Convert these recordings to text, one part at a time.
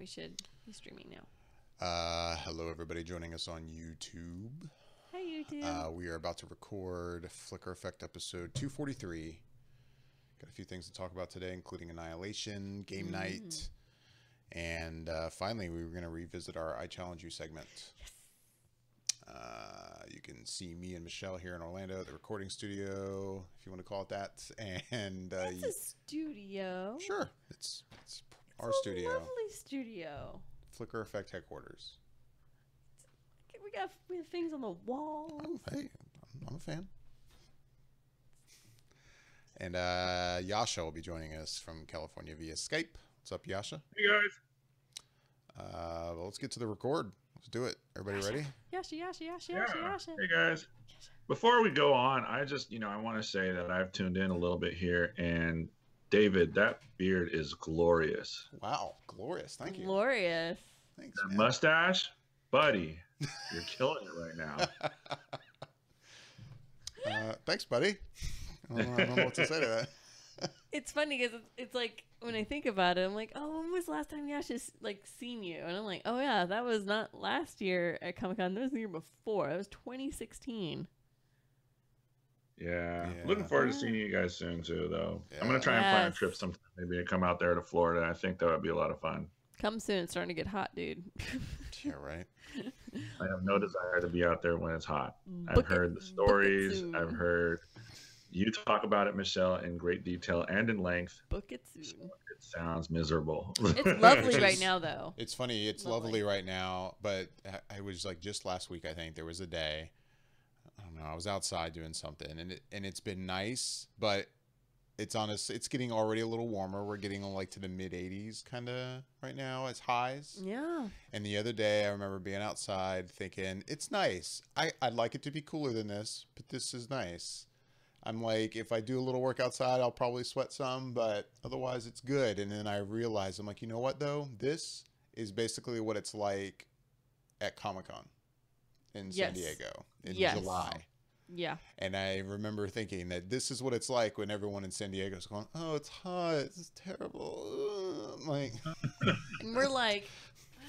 we should be streaming now. Hello, everybody joining us on YouTube. Hi, YouTube. We are about to record Flicker Effect episode 243. Got a few things to talk about today, including Annihilation, game night, and finally, we were going to revisit our I Challenge You segment. Yes. You can see me and Michelle here in Orlando at the recording studio, if you want to call it that. And It's a studio. Sure, it's our a studio. Lovely studio. Flicker Effect headquarters. We have things on the walls. Oh, hey, I'm a fan. And Jascha will be joining us from California via Skype. What's up, Jascha? Hey, guys. Well, let's get to the record. Let's do it. Everybody ready? Yasha. Hey, guys. Before we go on, I just, I want to say that I've tuned in a little bit here, and David, that beard is glorious. Wow, glorious. Thank you. Glorious. Thanks, That man. mustache, buddy, you're killing it right now. Thanks, buddy. I don't know what to say to that. It's funny because it's like when I think about it, I'm like, oh, when was the last time Yasha's seen you? And I'm like, oh yeah, that was not last year at Comic-Con. That was the year before. It was 2016. Yeah. Looking forward to seeing you guys soon, too, though. Yeah. I'm going to try and plan a trip sometime, maybe and come out there to Florida. I think that would be a lot of fun. Come soon. It's starting to get hot, dude. Yeah, right. I have no desire to be out there when it's hot. Book I've heard it. the stories. Book it I've soon. heard you talk about it, Michelle, in great detail and in length. Book it soon. It sounds miserable. It's lovely right now, though. It's funny. It's lovely right now, but I was just last week, I think, there was a day, I don't know, I was outside doing something, and it's been nice, but it's getting already a little warmer. We're getting to the mid 80s kind of right now as highs. Yeah. And the other day I remember being outside thinking, it's nice. I'd like it to be cooler than this, but this is nice. I'm like, if I do a little work outside, I'll probably sweat some, but otherwise it's good. And then I realized, I'm like, you know what though? This is basically what it's like at Comic-Con in San Diego in July. Yeah. And I remember thinking that this is what it's like when everyone in San Diego is going, oh, it's hot. This is terrible. I'm like, And we're like,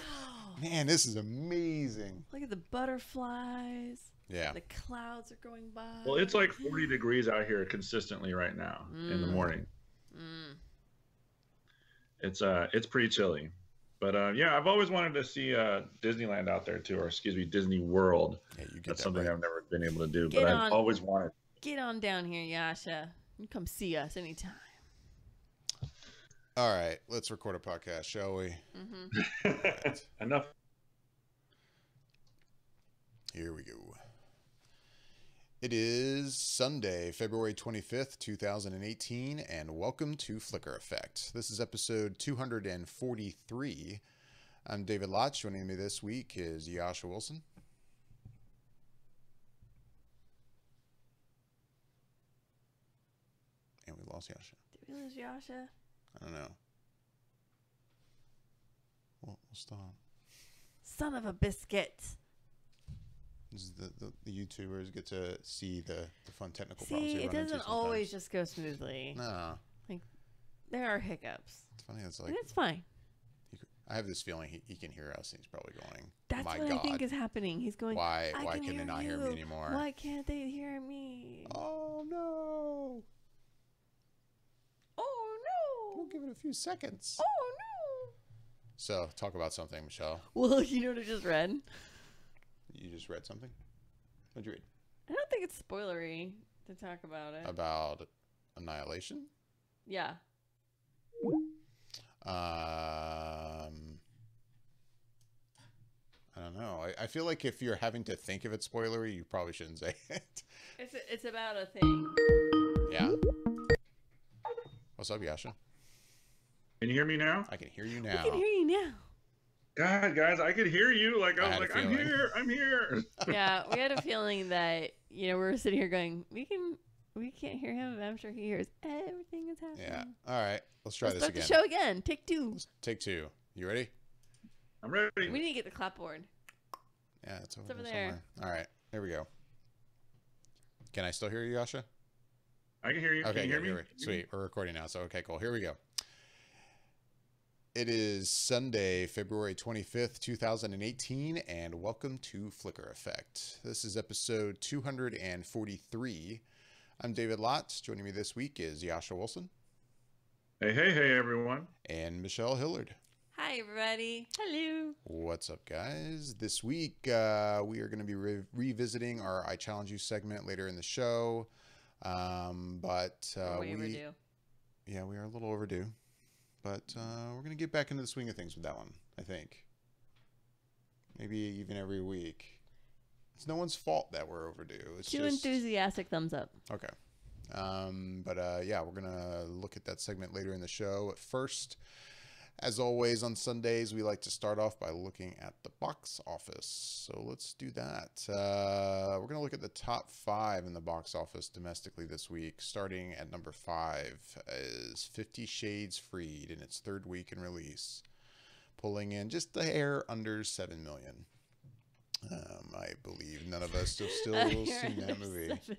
oh, man, this is amazing. look at the butterflies. Yeah. The clouds are going by. Well, it's like 40 degrees out here consistently right now in the morning. It's pretty chilly. But yeah, I've always wanted to see Disneyland out there too, or excuse me, Disney World. Yeah, you get That's that something right. I've never been able to do, Get but on. I've always wanted. Get on down here, Yasha. You come see us anytime. All right, let's record a podcast, shall we? Enough. Here we go. It is Sunday, February 25th, 2018, and welcome to Flicker Effect. This is episode 243. I'm David Lotch. Joining me this week is Jascha Wilson. And we lost Jascha. Did we lose Yasha? I don't know. We'll stop. Son of a biscuit. This is the YouTubers get to see the fun technical problems See, we it run into doesn't always sometimes. just go smoothly. No. There are hiccups. It's funny. It's like And it's fine. I have this feeling he can hear us. And he's probably going, That's my what God, I think is happening. He's going, why I can they not hear me anymore? Why can't they hear me? Oh no! Oh, no. We'll give it a few seconds. Oh, no. So, talk about something, Michelle. Well, you know what I just read? You just read something? What'd you read? I don't think it's spoilery to talk about it. About Annihilation? Yeah. I don't know. I feel like if you're having to think of it spoilery, you probably shouldn't say it. It's about a thing. Yeah? What's up, Jascha? Can you hear me now? I can hear you now. I can hear you now. God, guys, I could hear you. I I was had a like, I'm feeling. here. I'm here. Yeah, we had a feeling that, we were sitting here going, we can't hear him, but I'm sure he hears everything that's happening. Yeah. All right. Let's try Let's this start again. the show again. Take two. Let's take two. You ready? I'm ready. We need to get the clapboard. Yeah, it's over, over there there. somewhere. All right. Here we go. Can I still hear you, Jascha? I can hear you. Okay, Can you hear good. me? Sweet. We're recording now. So, okay, cool. Here we go. It is Sunday, February 25th, 2018, and welcome to Flicker Effect. This is episode 243. I'm David Lotz. Joining me this week is Jascha Wilson. Hey, everyone. And Michelle Hillard. Hi, everybody. Hello. What's up, guys? This week, we are going to be revisiting our I Challenge You segment later in the show. Way overdue. Yeah, we are a little overdue. But we're going to get back into the swing of things with that one, I think. Maybe even every week. It's no one's fault that we're overdue. It's Two just... enthusiastic thumbs up. Okay. Yeah, we're going to look at that segment later in the show. At first, as always on Sundays, we like to start off by looking at the box office. So let's do that. We're going to look at the top 5 in the box office domestically this week. Starting at number 5 is 50 Shades Freed in its 3rd week in release, pulling in just a hair under 7 million. I believe none of us have still seen that movie. 7.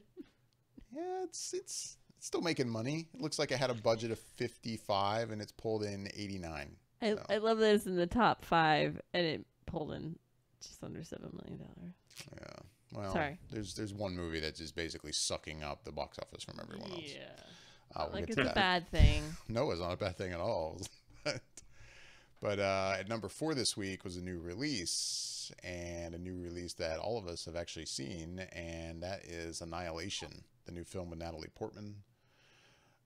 Yeah, it's still making money. It looks like it had a budget of 55 and it's pulled in 89. I love that it's in the top 5 and it pulled in just under $7 million. Yeah. Well, Sorry. There's one movie that's just basically sucking up the box office from everyone else. Yeah. We'll Like get it's to a that. bad thing. No, it's not a bad thing at all. But at number 4 this week was a new release, and a new release that all of us have actually seen, and that is Annihilation, the new film with Natalie Portman,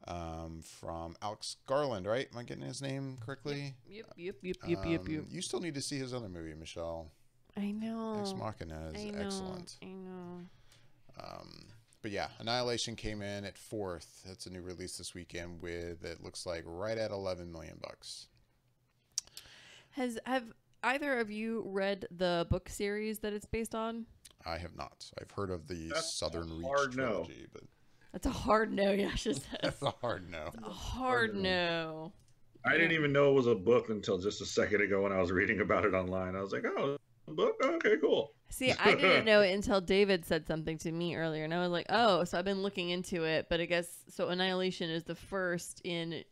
from Alex Garland, right? Am I getting his name correctly? Yep. You still need to see his other movie, Michelle. I know. Ex Machina is excellent. I know. But yeah, Annihilation came in at 4th. That's a new release this weekend with, it looks like, right at $11 million. Have either of you read the book series that it's based on? I have not. I've heard of the That's Southern a Reach hard no. trilogy, but That's a hard no, Yasha says. that's a hard no. A hard no. I didn't even know it was a book until just a second ago when I was reading about it online. I was like, oh, a book? Okay, cool. See, I didn't know it until David said something to me earlier, and I was like, oh, so I've been looking into it, but I guess, so Annihilation is the first in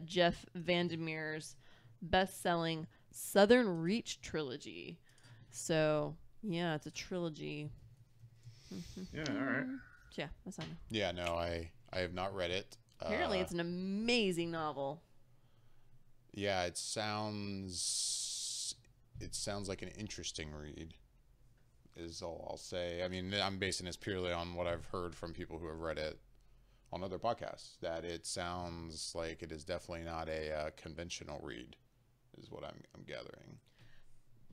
Jeff Vandermeer's best-selling Southern Reach trilogy. So, yeah, it's a trilogy. Yeah, all right. Yeah, that's not. Yeah, no, I have not read it. Apparently, it's an amazing novel. Yeah, it sounds like an interesting read, is all I'll say. I mean, I'm basing this purely on what I've heard from people who have read it on other podcasts, that it sounds like it is definitely not a conventional read, is what I'm gathering.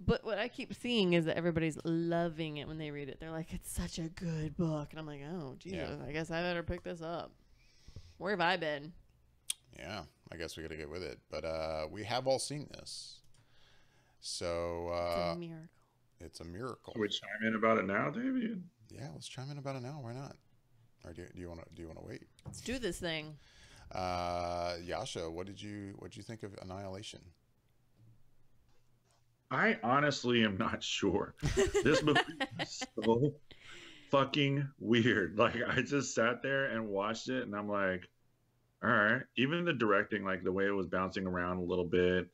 But what I keep seeing is that everybody's loving it when they read it. They're like, it's such a good book. And I'm like, oh, Jesus, Yeah. I guess I better pick this up. Where have I been? Yeah, I guess we got to get with it. But we have all seen this. So It's a miracle. it's a miracle. Should we chime in about it now, David? Yeah, let's chime in about it now. Why not? Or do you want to wait? Let's do this thing. Jascha, what did you think of Annihilation? I honestly am not sure. This movie is so fucking weird. Like, I just sat there and watched it, and I'm like, all right. Even the directing, like the way it was bouncing around a little bit,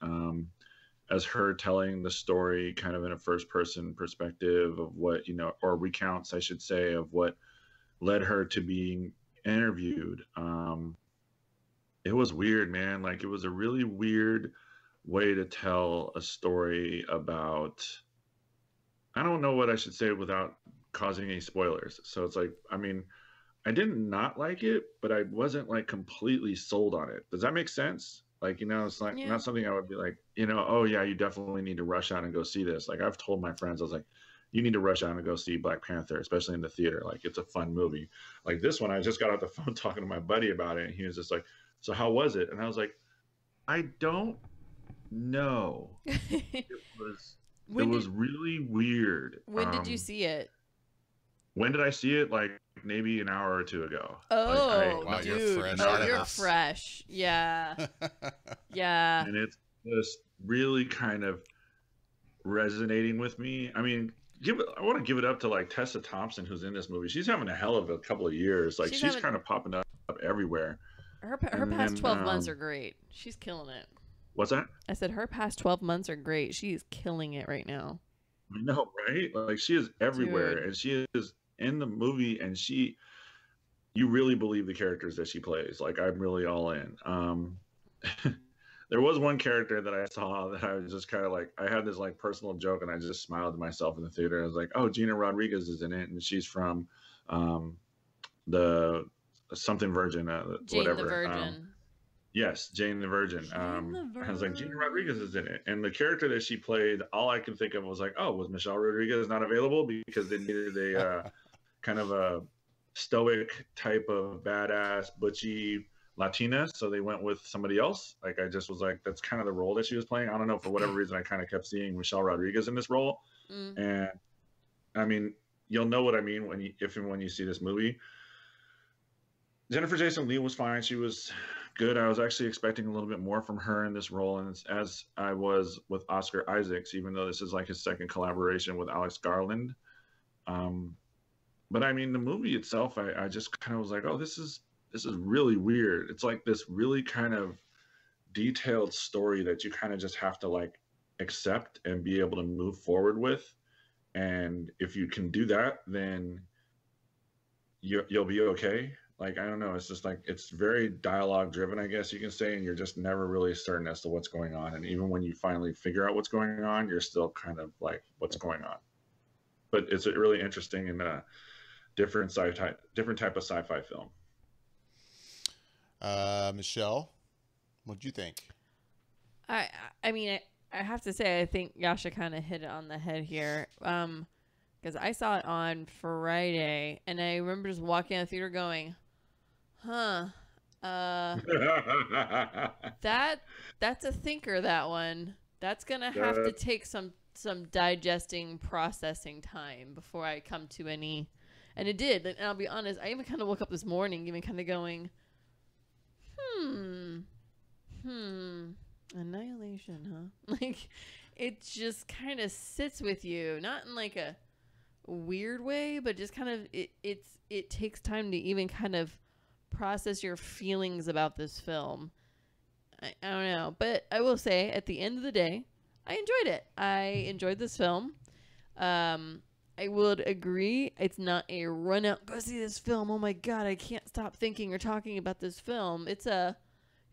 as her telling the story kind of in a first-person perspective of what, or recounts, I should say, of what led her to being interviewed. It was weird, man. Like, it was a really weird way to tell a story about, I don't know what I should say without causing any spoilers. So it's like, I mean, I didn't not like it, but I wasn't like completely sold on it. Does that make sense? Like, it's like not something I would be like, oh yeah, you definitely need to rush out and go see this. Like, I've told my friends, I was like, you need to rush out and go see Black Panther, especially in the theater. Like, it's a fun movie. Like this one, I just got off the phone talking to my buddy about it, and he was just like, so how was it? And I was like, I don't know. It was really weird. When did you see it? When did I see it? Like maybe an hour or two ago. Oh, Wow, dude. you're fresh Oh, out of you're this. fresh. Yeah. Yeah. And it's just really kind of resonating with me. I mean, I want to give it up to like Tessa Thompson, who's in this movie. She's having a hell of a couple of years. Like she's kind of popping up everywhere. Her past 12 months are great. She's killing it. What's that? I said her past 12 months are great. She is killing it right now. I know, right? Like she is everywhere, Dude. and she is in the movie, and you really believe the characters that she plays. Like I'm really all in. There was one character that I saw that I was just kind of like, I had this like personal joke, and I just smiled to myself in the theater. I was like, "Oh, Gina Rodriguez is in it, and she's from um, the something Virgin, Jane the whatever." Virgin. Yes, Jane the Virgin. Jane the I was like, Gina Virgin. Rodriguez is in it, and the character that she played, all I could think of was like, "Oh, was Michelle Rodriguez not available because they needed a kind of a stoic type of badass butchy Latina, so they went with somebody else." Like I just was like, that's kind of the role that she was playing. I don't know, for whatever reason, I kind of kept seeing Michelle Rodriguez in this role, Mm. and I mean, you'll know what I mean if and when you see this movie. Jennifer Jason Leigh was fine. She was good. I was actually expecting a little bit more from her in this role, and as I was with Oscar Isaacs, even though this is like his second collaboration with Alex Garland. Um, but I mean, the movie itself, I just kind of was like, oh, this is really weird. It's like this really kind of detailed story that you kind of just have to like accept and be able to move forward with. And if you can do that, then you'll be okay. Like I don't know, it's just like it's very dialogue driven, I guess you can say, and you're just never really certain as to what's going on. And even when you finally figure out what's going on, you're still kind of like, what's going on? But it's a really interesting and different type of sci-fi film. Michelle, what'd you think? I mean, I have to say, I think Jascha kind of hit it on the head here. Because I saw it on Friday, and I remember just walking out of the theater going, huh, that's a thinker, that one. That's going to have to take some digesting, processing time before I come to any. And it did. And I'll be honest, I even kind of woke up this morning even kind of going, Annihilation, huh? Like, it just kind of sits with you, not in like a weird way, but just kind of it takes time to even kind of process your feelings about this film. I don't know, but I will say at the end of the day, I enjoyed it. I enjoyed this film. I would agree, it's not a run out, go see this film, oh my god, I can't stop thinking or talking about this film. It's a,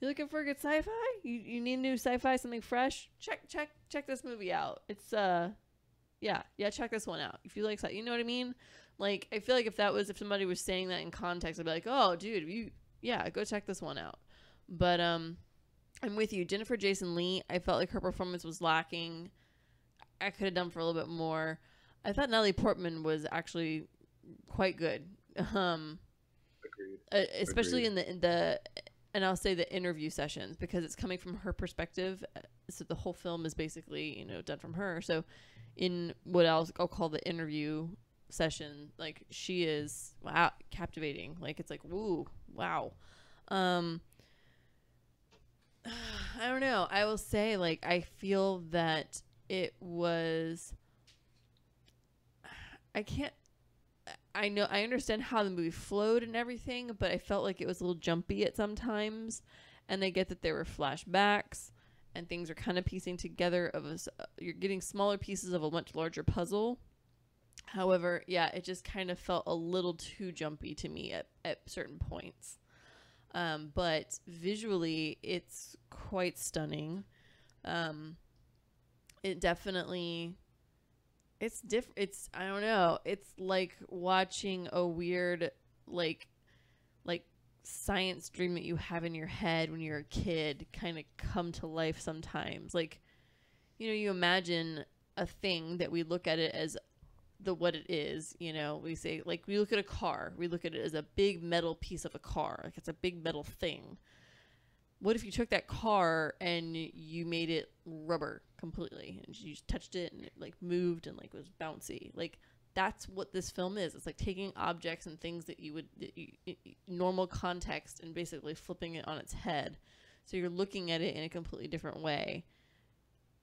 you're looking for a good sci-fi? You need new sci-fi, something fresh? Check this movie out. It's yeah, check this one out. If you like, you know what I mean? Like, I feel like if somebody was saying that in context, I'd be like, oh, dude, go check this one out. But I'm with you. Jennifer Jason Leigh, I felt like her performance was lacking. I could have done for a little bit more. I thought Natalie Portman was actually quite good. Agreed. Especially in the and I'll say the interview sessions, because it's coming from her perspective. So the whole film is basically, done from her. So in what I'll call the interview session, like, she is, wow, captivating. Like, it's like, woo, wow. I don't know. I will say, like, I feel that it was, I understand how the movie flowed and everything, but I felt like it was a little jumpy at some times. And I get that there were flashbacks and things are kind of piecing together you're getting smaller pieces of a much larger puzzle. However, yeah, it just kind of felt a little too jumpy to me at certain points. But visually, it's quite stunning. It definitely, it's different. It's, I don't know. It's like watching a weird, like science dream that you have in your head when you're a kid kind of come to life sometimes. Like, you imagine a thing that we look at it as what it is. We say, like, we look at a car, we look at it as a big metal piece of a car, like it's a big metal thing. What if you took that car and you made it rubber completely, and you just touched it and it like moved and like was bouncy? Like, that's what this film is. It's like taking objects and things that you would normal context and basically flipping it on its head. So you're looking at it in a completely different way.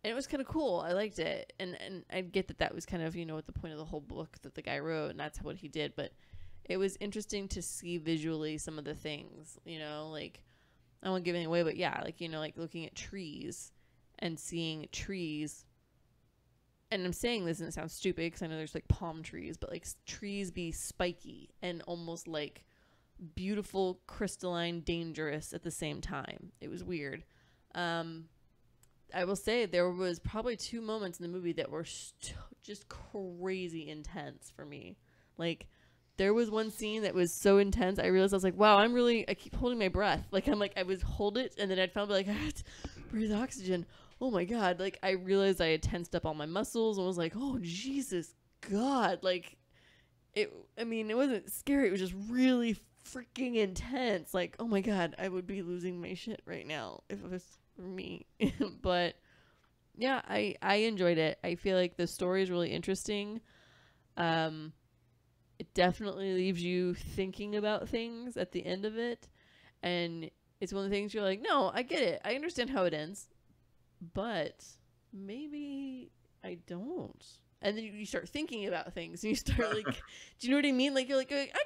And it was kind of cool. I liked it. And I get that was kind of, what the point of the whole book that the guy wrote, and that's what he did. But it was interesting to see visually some of the things, like I won't give anything away, but yeah, like, you know, like looking at trees and seeing trees. And I'm saying this and it sounds stupid because I know there's like palm trees, but like trees be spiky and almost like beautiful, crystalline, dangerous at the same time. It was weird. I will say there was probably 2 moments in the movie that were just crazy intense for me. Like, there was one scene that was so intense, I realized I was like, wow, I keep holding my breath. Like, I would hold it, and then I'd feel like, I had to breathe oxygen. Oh my God. Like, I realized I had tensed up all my muscles and was like, oh, Jesus God. Like, it wasn't scary. It was just really freaking intense. Like, oh my God, I would be losing my shit right now if it was for me. But yeah, I enjoyed it. I feel like the story is really interesting. It definitely leaves you thinking about things at the end of it, and it's one of the things you're like, no, I get it, I understand how it ends, but maybe I don't. And then you start thinking about things and you start like, do you know what I mean? Like, you're like, I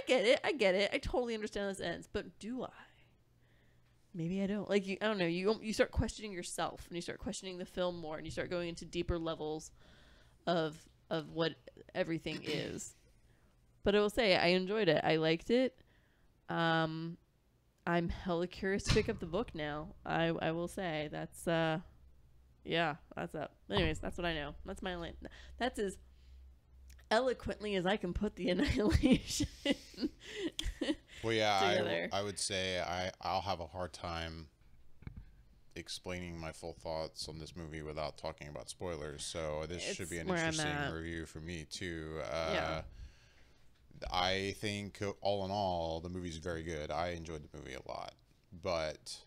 get it, I totally understand how this ends, but do I? Maybe I don't. Like, I don't know. You start questioning yourself, and you start questioning the film more, and you start going into deeper levels of what everything is. But I will say, I enjoyed it. I liked it. I'm hella curious to pick up the book now. I will say that's yeah, that's up. Anyways, that's what I know. That's my line. That's as eloquently as I can put the Annihilation. Well, yeah, together. I would say I'll have a hard time explaining my full thoughts on this movie without talking about spoilers. So this should be an interesting review for me too. Yeah. I think all in all, the movie's very good. I enjoyed the movie a lot, but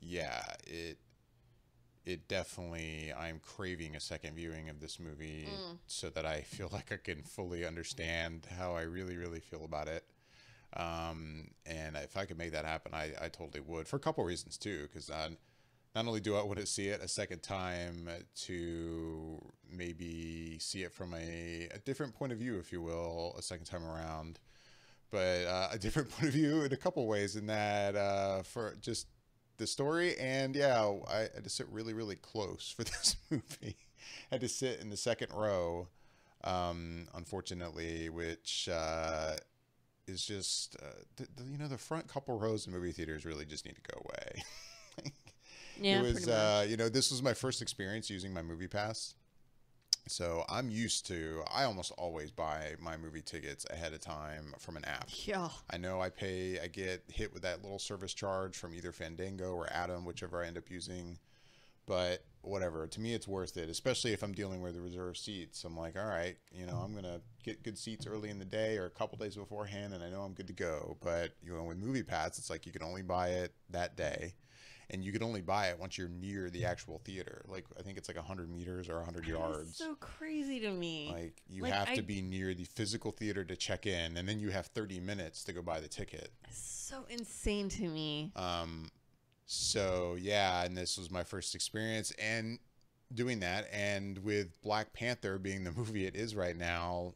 yeah, it definitely, I'm craving a second viewing of this movie so that I feel like I can fully understand how I really, really feel about it. And if I could make that happen, I totally would, for a couple reasons too, because not only do I want to see it a second time to maybe see it from a different point of view, if you will, a second time around, but a different point of view in a couple ways, in that for just the story. And yeah, I had to sit really, really close for this movie. I had to sit in the second row, unfortunately, which is just the front couple rows in movie theaters really just need to go away. Yeah, it was pretty much. this was my first experience using my movie pass, so I'm used to, I almost always buy my movie tickets ahead of time from an app. Yeah. I know I get hit with that little service charge from either Fandango or Atom, whichever I end up using, but whatever, to me it's worth it, especially if I'm dealing with the reserved seats. I'm like, all right, I'm gonna get good seats early in the day or a couple days beforehand, and I know I'm good to go. But with movie pass, it's like you can only buy it that day, and you can only buy it once you're near the actual theater. Like, I think it's like 100 meters or 100 yards. That's so crazy to me. Like, you have to be near the physical theater to check in, and then you have 30 minutes to go buy the ticket. It's so insane to me. So yeah, and this was my first experience and doing that, and with Black Panther being the movie it is right now,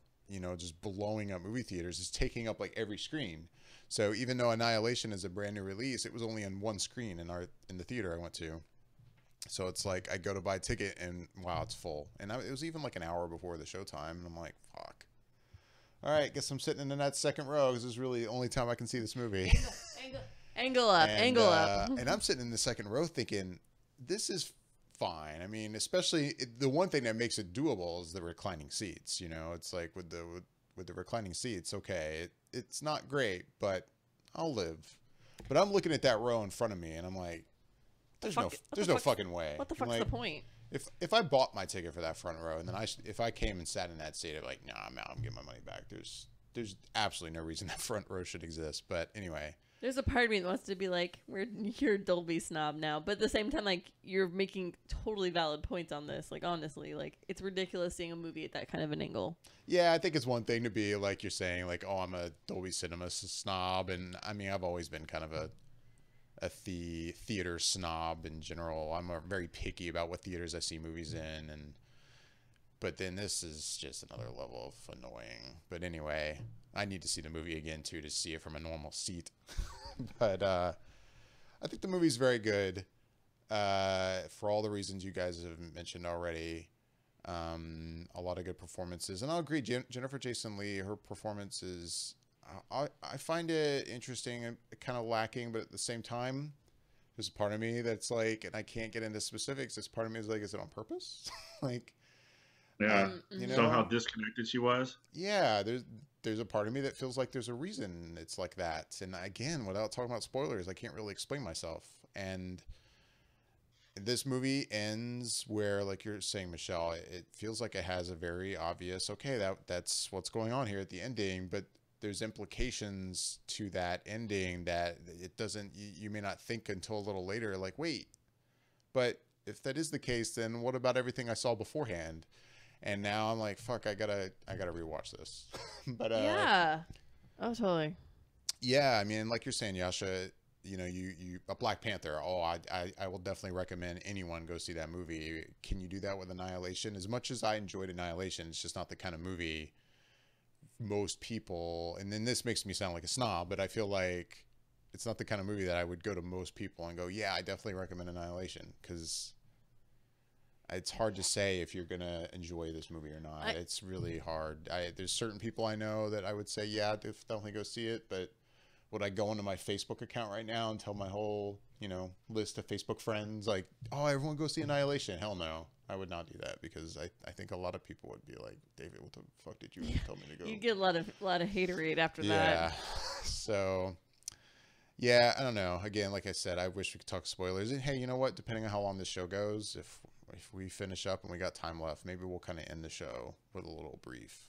just blowing up movie theaters, is taking up like every screen. So even though Annihilation is a brand new release, it was only on one screen in the theater I went to. So it's like I go to buy a ticket and wow, it's full. And it was even like an hour before the showtime, and I'm like, fuck. All right, guess I'm sitting in that second row because this is really the only time I can see this movie. Angle up. And I'm sitting in the second row thinking, this is fine. I mean, especially the one thing that makes it doable is the reclining seats. It's like with the reclining seats, okay, it's not great, but I'll live. But I'm looking at that row in front of me, and I'm like, there's no fucking way. What the fuck's the point? If I bought my ticket for that front row, and then if I came and sat in that seat, I'd be like, nah, I'm out. I'm getting my money back. There's absolutely no reason that front row should exist. But anyway. There's a part of me that wants to be like, you're a Dolby snob now. But at the same time, like, you're making totally valid points on this. Like, honestly, like, it's ridiculous seeing a movie at that kind of an angle. Yeah, I think it's one thing to be, like you're saying, like, oh, I'm a Dolby Cinema snob. And, I mean, I've always been kind of a theater snob in general. I'm very picky about what theaters I see movies in. But then this is just another level of annoying. But anyway, I need to see the movie again, too, to see it from a normal seat. But I think the movie's very good for all the reasons you guys have mentioned already. A lot of good performances, and I'll agree. Jennifer Jason Leigh, her performance is, I find it interesting and kind of lacking, but at the same time, there's a part of me that's like, and I can't get into specifics. This part of me is like, is it on purpose? Like, Yeah. you So how know, disconnected she was. yeah. There's a part of me that feels like there's a reason it's like that. And again, without talking about spoilers, I can't really explain myself. And this movie ends where, like you're saying, Michelle, it feels like it has a very obvious, okay, that's what's going on here at the ending, but there's implications to that ending that it doesn't, you may not think until a little later, like, wait, but if that is the case, then what about everything I saw beforehand? And now I'm like, fuck, I gotta rewatch this. But Yeah. Oh, totally. yeah, I mean, like you're saying, Yasha, you know, you a Black Panther. Oh, I will definitely recommend anyone go see that movie. Can you do that with Annihilation? As much as I enjoyed Annihilation, it's just not the kind of movie most people. And then this makes me sound like a snob, but I feel like it's not the kind of movie that I would go to most people and go, yeah, I definitely recommend Annihilation, because it's hard to say if you're gonna enjoy this movie or not. It's really hard. There's certain people I know that I would say, yeah, definitely go see it, but would I go into my Facebook account right now and tell my whole, you know, list of Facebook friends, like, oh, everyone go see Annihilation? Hell no. I would not do that, because I think a lot of people would be like, David, what the fuck did you tell me to go? You get a lot of haterade after that. Yeah. So, yeah, I don't know. Again, like I said, I wish we could talk spoilers. And hey, you know what? Depending on how long this show goes, if we finish up and we got time left, maybe we'll kind of end the show with a little brief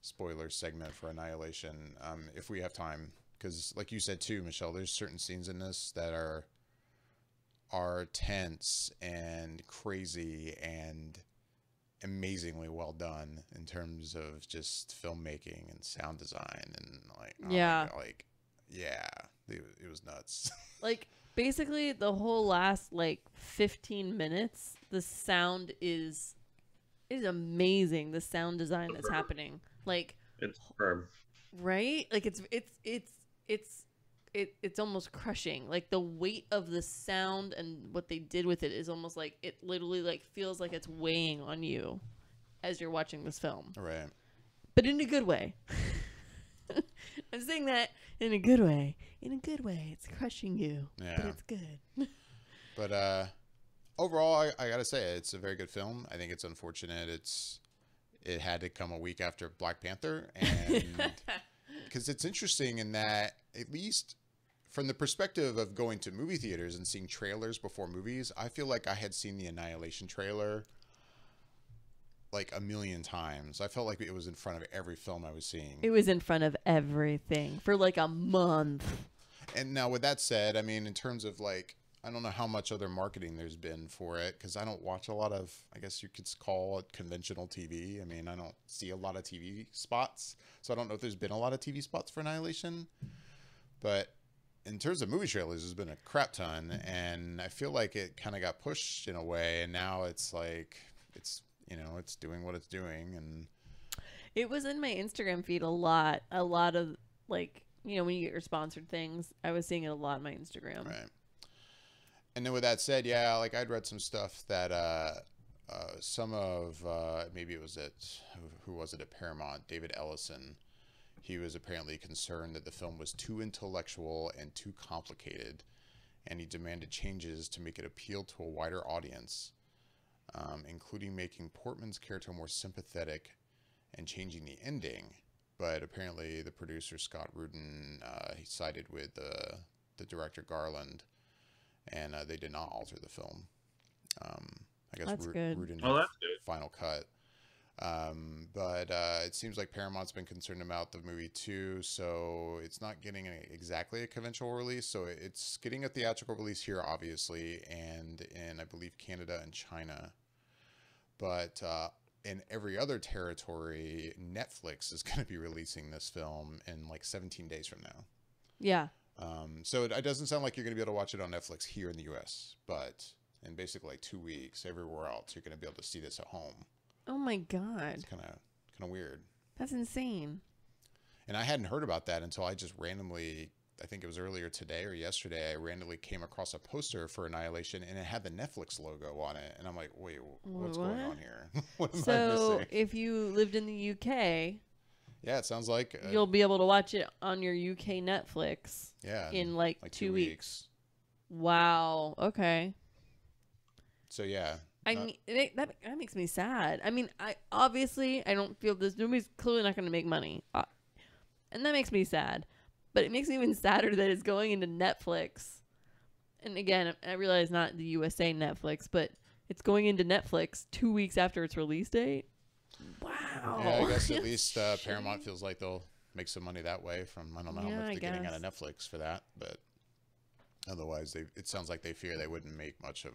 spoiler segment for Annihilation, if we have time. Because, like you said too, Michelle, there's certain scenes in this that are tense and crazy and amazingly well done in terms of just filmmaking and sound design and like, oh Yeah. my God, like, yeah, it was nuts. Like, basically, the whole last, like, 15 minutes, the sound is amazing. The sound design that's happening. Like, It's superb. right? Like, it's almost crushing. Like, the weight of the sound and what they did with it is almost like, it literally, like, feels like it's weighing on you as you're watching this film. Right. But in a good way. I'm saying that in a good way. In a good way. It's crushing you. Yeah. But it's good. But overall, I gotta say, it's a very good film. I think it's unfortunate it had to come a week after Black Panther, and because it's interesting in that, at least from the perspective of going to movie theaters and seeing trailers before movies, I feel like I had seen the Annihilation trailer like a million times. I felt like it was in front of every film I was seeing. It was in front of everything for like a month. And now, with that said, I mean, in terms of like, I don't know how much other marketing there's been for it, because I don't watch a lot of, I guess you could call it conventional TV. I mean, I don't see a lot of TV spots, so I don't know if there's been a lot of TV spots for Annihilation. But in terms of movie trailers, there's been a crap ton, and I feel like it kind of got pushed in a way, and now it's like, it's, you know, it's doing what it's doing. And It was in my Instagram feed a lot of, like, you know, when you get your sponsored things, I was seeing it a lot on my Instagram. right. And then with that said, yeah, like I'd read some stuff that some of maybe it was who was it at Paramount, David Ellison. He was apparently concerned that the film was too intellectual and too complicated, and he demanded changes to make it appeal to a wider audience, including making Portman's character more sympathetic and changing the ending. But apparently the producer, Scott Rudin, he sided with the director, Garland, and they did not alter the film. I guess That's good. Rudin Oh, had that's good. final cut. But it seems like Paramount's been concerned about the movie too, so it's not getting exactly a conventional release. So it's getting a theatrical release here, obviously, and in, I believe, Canada and China. But in every other territory, Netflix is going to be releasing this film in like 17 days from now. Yeah. So it doesn't sound like you're going to be able to watch it on Netflix here in the U.S., but in basically like 2 weeks, everywhere else, you're going to be able to see this at home. Oh my God. It's kind of weird. That's insane. And I hadn't heard about that until I just randomly I think it was earlier today or yesterday, I randomly came across a poster for Annihilation, and it had the Netflix logo on it, and I'm like, wait, what's going on here? What am I So missing? if you lived in the UK, Yeah, it sounds like you'll be able to watch it on your UK Netflix. Yeah, in like 2 weeks. Wow. Okay. So yeah, I mean, that makes me sad. I mean, I don't feel this movie's clearly not going to make money, and that makes me sad. But it makes me even sadder that it's going into Netflix. And again, I realize not the USA Netflix, but it's going into Netflix 2 weeks after its release date. Wow. Yeah, I guess at least Paramount feels like they'll make some money that way from, I don't know how much they're getting out of Netflix for that, but otherwise it sounds like they fear they wouldn't make much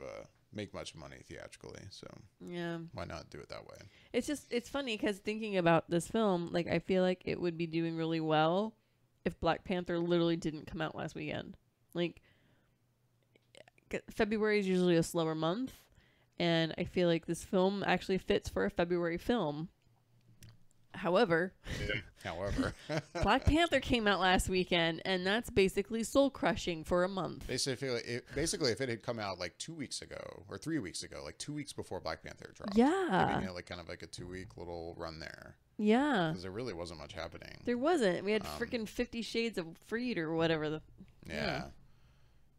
money theatrically, so yeah, why not do it that way? It's funny because thinking about this film, like I feel like it would be doing really well if Black Panther literally didn't come out last weekend. Like February is usually a slower month, and I feel like this film actually fits for a February film. However, Black Panther came out last weekend, and that's basically soul crushing for a month. Basically, if it had come out like 2 weeks ago or 3 weeks ago, like 2 weeks before Black Panther dropped, yeah, giving it like kind of like a 2 week little run there. Yeah, because there really wasn't much happening. There wasn't. We had freaking 50 Shades of Freed or whatever. Yeah.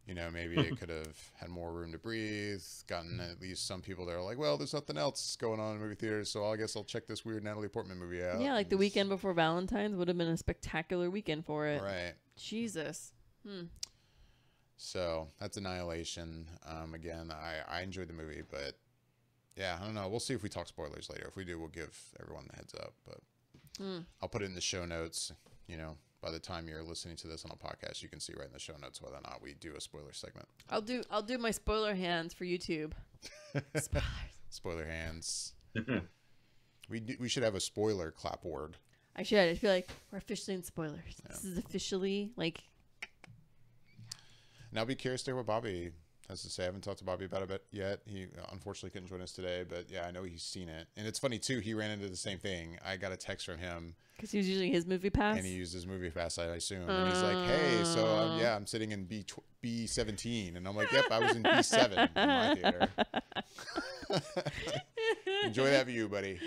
You know, maybe it could have had more room to breathe, gotten at least some people that are like, well, there's nothing else going on in movie theaters, so I guess I'll check this weird Natalie Portman movie out. Yeah, like the weekend before Valentine's would have been a spectacular weekend for it. Right. Jesus. So that's Annihilation. Again, I enjoyed the movie, but yeah, I don't know. We'll see if we talk spoilers later. If we do, we'll give everyone the heads up, but I'll put it in the show notes, you know. By the time you're listening to this on a podcast, you can see right in the show notes whether or not we do a spoiler segment. I'll do my spoiler hands for YouTube. Spoilers. Spoiler hands. We should have a spoiler clapboard. I should. I feel like we're officially in spoilers. Yeah. This is officially like. Now I'll be curious to hear what Bobby has to say. I haven't talked to Bobby about it yet. He unfortunately couldn't join us today, but yeah, I know he's seen it. And it's funny too. He ran into the same thing. I got a text from him. Because he was using his movie pass? And he used his movie pass, I assume. And he's like, hey, so I'm sitting in B17. And I'm like, yep, I was in B7 in my theater. Enjoy that view, buddy.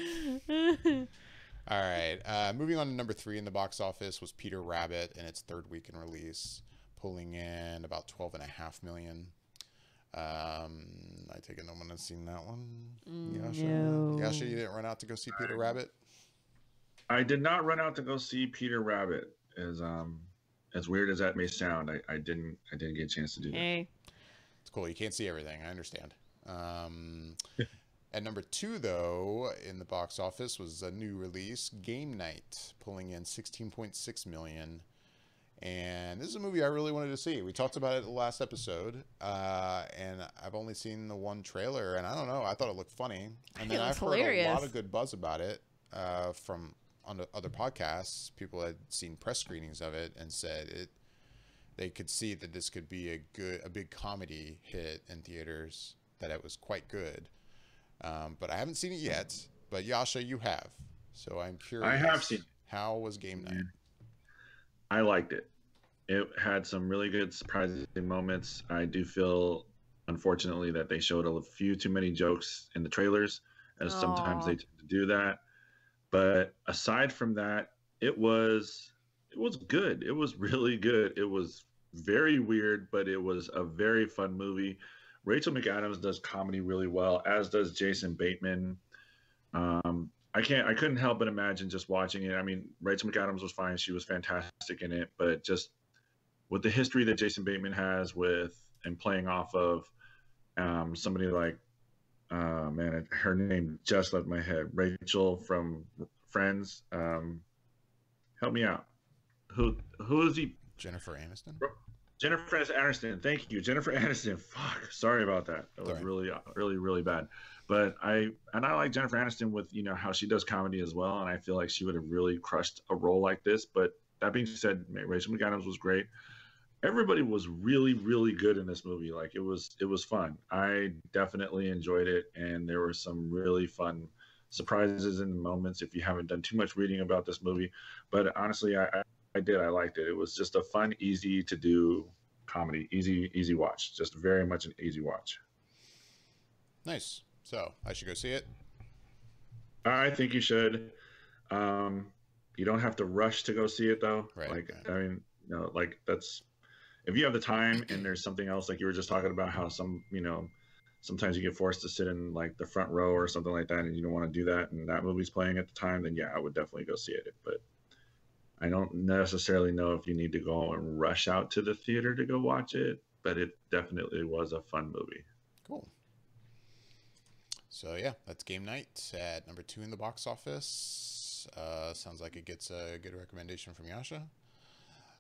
All right. Moving on to number 3 in the box office was Peter Rabbit in its third week in release, pulling in about $12.5 million. I take it no one has seen that one. Jascha? No. Jascha, you didn't run out to go see Peter Rabbit? I did not run out to go see Peter Rabbit. As weird as that may sound, I didn't get a chance to do that. It's cool. You can't see everything. I understand. At number 2, though, in the box office was a new release, Game Night, pulling in $16.6 million. And this is a movie I really wanted to see. We talked about it the last episode, and I've only seen the one trailer, and I don't know. I thought it looked funny. And then I've heard a lot of good buzz about it from on other podcasts. People had seen press screenings of it and said they could see that this could be a big comedy hit in theaters, that it was quite good. But I haven't seen it yet. But Jascha, you have. So I'm curious. I have seen it. How was Game Night? I liked it. It had some really good surprising moments. I do feel, unfortunately, that they showed a few too many jokes in the trailers, as sometimes they tend to do that. But aside from that, it was good. It was really good. It was very weird, but it was a very fun movie. Rachel McAdams does comedy really well, as does Jason Bateman. I couldn't help but imagine just watching it. I mean, Rachel McAdams was fine. She was fantastic in it, but just with the history that Jason Bateman has and playing off of somebody like, her name just left my head. Rachel from Friends. Help me out. Who is he? Jennifer Aniston. Jennifer Aniston. Thank you, Jennifer Aniston. Fuck. Sorry about that. That was really, really, really bad. But I like Jennifer Aniston with how she does comedy as well, and I feel like she would have really crushed a role like this. But that being said, Rachel McAdams was great. Everybody was really, really good in this movie. Like it was fun. I definitely enjoyed it, and there were some really fun surprises and moments. If you haven't done too much reading about this movie, but honestly, I did. I liked it. It was just a fun, easy to do comedy. Easy watch. Just very much an easy watch. Nice. So I should go see it. I think you should. You don't have to rush to go see it though. Right. Like, I mean, like that's if you have the time and there's something else, like you were just talking about how sometimes you get forced to sit in like the front row or something like that, and you don't want to do that, and that movie's playing at the time, then yeah, I would definitely go see it. But I don't necessarily know if you need to go and rush out to the theater to go watch it, but it definitely was a fun movie. Cool. So yeah, that's Game Night at number 2 in the box office. Sounds like it gets a good recommendation from Jascha.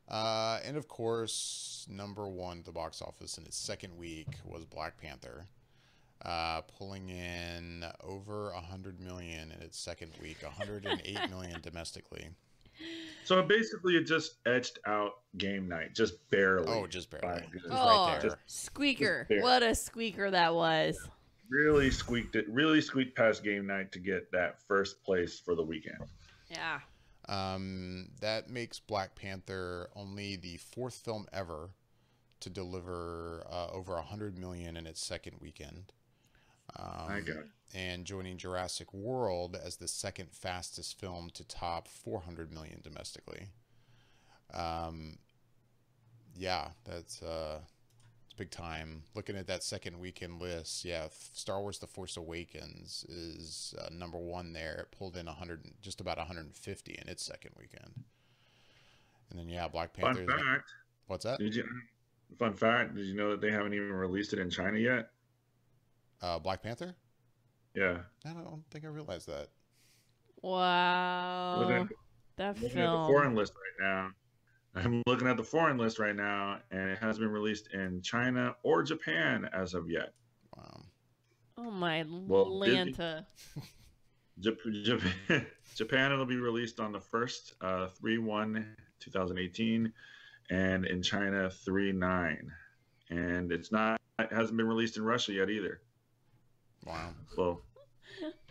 And of course, number 1 at the box office in its second week was Black Panther, pulling in over 100 million in its second week, 108 million domestically. So basically, it just edged out Game Night, just barely. Oh, just barely. Just right there. Squeaker! Just What a squeaker that was! Really squeaked past Game Night to get that first place for the weekend. Yeah. That makes Black Panther only the 4th film ever to deliver over 100 million in its second weekend. I got it. And joining Jurassic World as the second fastest film to top 400 million domestically. Yeah, that's it's big time. Looking at that second weekend list, yeah, Star Wars: The Force Awakens is number 1 there. It pulled in just about 150 in its second weekend. And then yeah, Black Panther. Fun fact. What's that? Fun fact. Did you know that they haven't even released it in China yet? Black Panther? Yeah. I don't think I realized that. Wow. That looking film. at the foreign list right now. I'm looking at the foreign list right now, and it hasn't been released in China or Japan as of yet. Wow. Oh my Well, Lanta. Japan, it'll be released on the 1st, 3/1/2018, and in China 3/9, and it hasn't been released in Russia yet either. Wow. Well,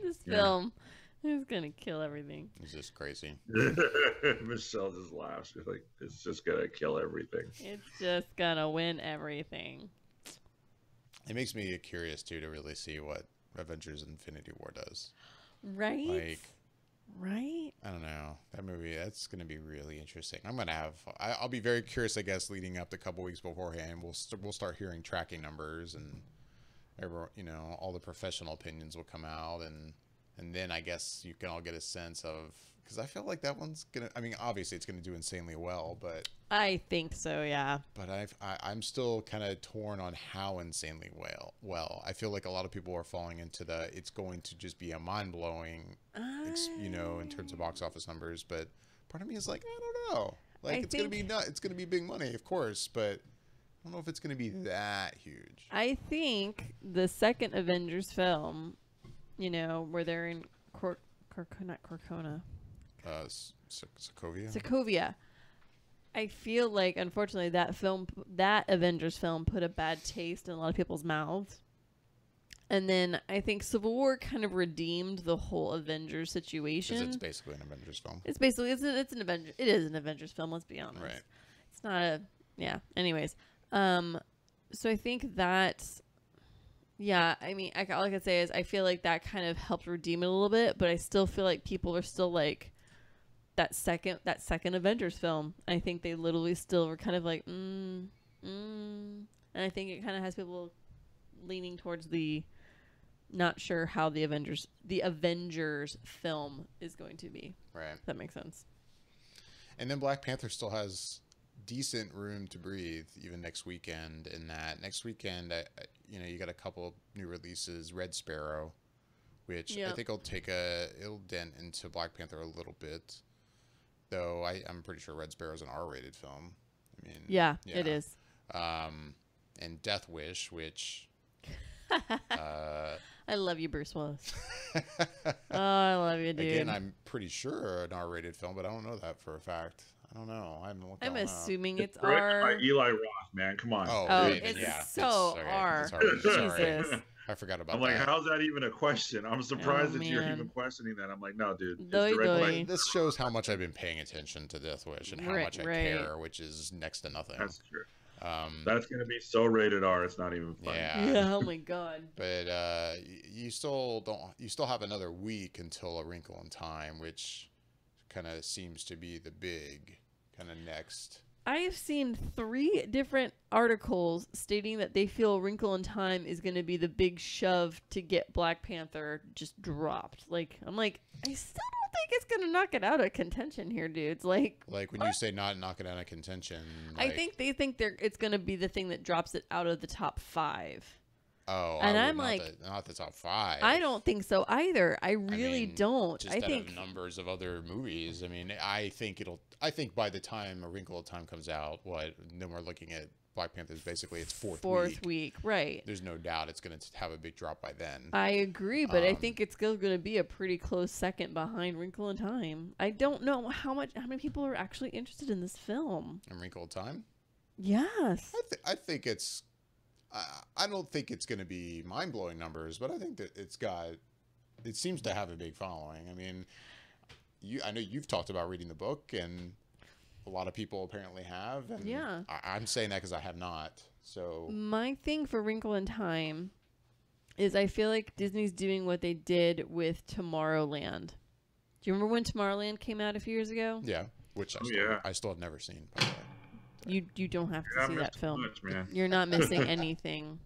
This film is gonna kill everything. It's just crazy. Michelle just laughs. She's like, it's just gonna kill everything. It's just gonna win everything. It makes me curious too to really see what Avengers: Infinity War does. Right? Like, right? I don't know. That movie, that's going to be really interesting. I'll be very curious, I guess, leading up to a couple weeks beforehand. We'll start hearing tracking numbers, and all the professional opinions will come out, and then I guess you can all get a sense of, because I feel like that one's gonna, I mean, obviously it's gonna do insanely well, but I think so, yeah. But I'm still kind of torn on how insanely well. I feel like a lot of people are falling into it's going to just be a mind-blowing, in terms of box office numbers. But part of me is like, I don't know. Like, it's going to be big money, of course, but I don't know if it's going to be that huge. I think the second Avengers film, where they're in Sokovia. Sokovia. I feel like, unfortunately, that Avengers film put a bad taste in a lot of people's mouths. And then I think Civil War kind of redeemed the whole Avengers situation. Because it's basically an Avengers film. It's basically, it is an Avengers film, let's be honest. Right. It's not anyways. So I think that, I mean, all I can say is I feel like that kind of helped redeem it a little bit, but I still feel like people are still like, that second Avengers film, I think they literally still were kind of like, and I think it kind of has people leaning towards the not sure how the Avengers film is going to be. Right. If that makes sense. And then Black Panther still has decent room to breathe even next weekend. In that next weekend, you got a couple new releases. Red Sparrow, which I think it'll dent into Black Panther a little bit. Though I'm pretty sure Red Sparrow is an R-rated film. I mean, yeah, it is. And Death Wish, which I love you, Bruce Willis. Oh, I love you, dude. Again, I'm pretty sure an R-rated film, but I don't know that for a fact. I don't know. I haven't looked. I'm assuming it's directed R. by Eli Roth, man. Come on. It's so R. Sorry. Jesus. I forgot about I'm like, that. how's that even a question? I'm surprised that you're man. even questioning that. I'm like, no, dude. It's Doi directed by. doi. This shows how much I've been paying attention to Death Wish and how Right, much I right. care, which is next to nothing. That's true. Um, That's gonna be so rated R. It's not even funny. Yeah, oh my god. But you still don't. You still have another week until A Wrinkle in Time, which kind of seems to be the big kind of next. I have seen 3 different articles stating that they feel A Wrinkle in Time is going to be the big shove to get Black Panther just dropped. Like, I'm like, I still don't think it's going to knock it out of contention here, dudes. Like When you say not knock it out of contention, I think they think it's going to be the thing that drops it out of the top 5. Oh, and I I'm would like, not the top 5. I don't think so either. I really don't. Just I out think of numbers of other movies. I mean, I think by the time A Wrinkle in Time comes out, then we're looking at Black Panther's basically its fourth week, right? There's no doubt it's going to have a big drop by then. I agree, but I think it's still going to be a pretty close second behind Wrinkle in Time. I don't know how many people are actually interested in this film. In Wrinkle in Time? Yes. I think it's. I don't think it's going to be mind-blowing numbers, but I think that it seems to have a big following. I mean, I know you've talked about reading the book, and a lot of people apparently have. And yeah. I'm saying that because I have not. So my thing for Wrinkle in Time is I feel like Disney's doing what they did with Tomorrowland. Do you remember when Tomorrowland came out a few years ago? Yeah, which I still have never seen, by the way. You don't have to see that film. Much, man. You're not missing anything.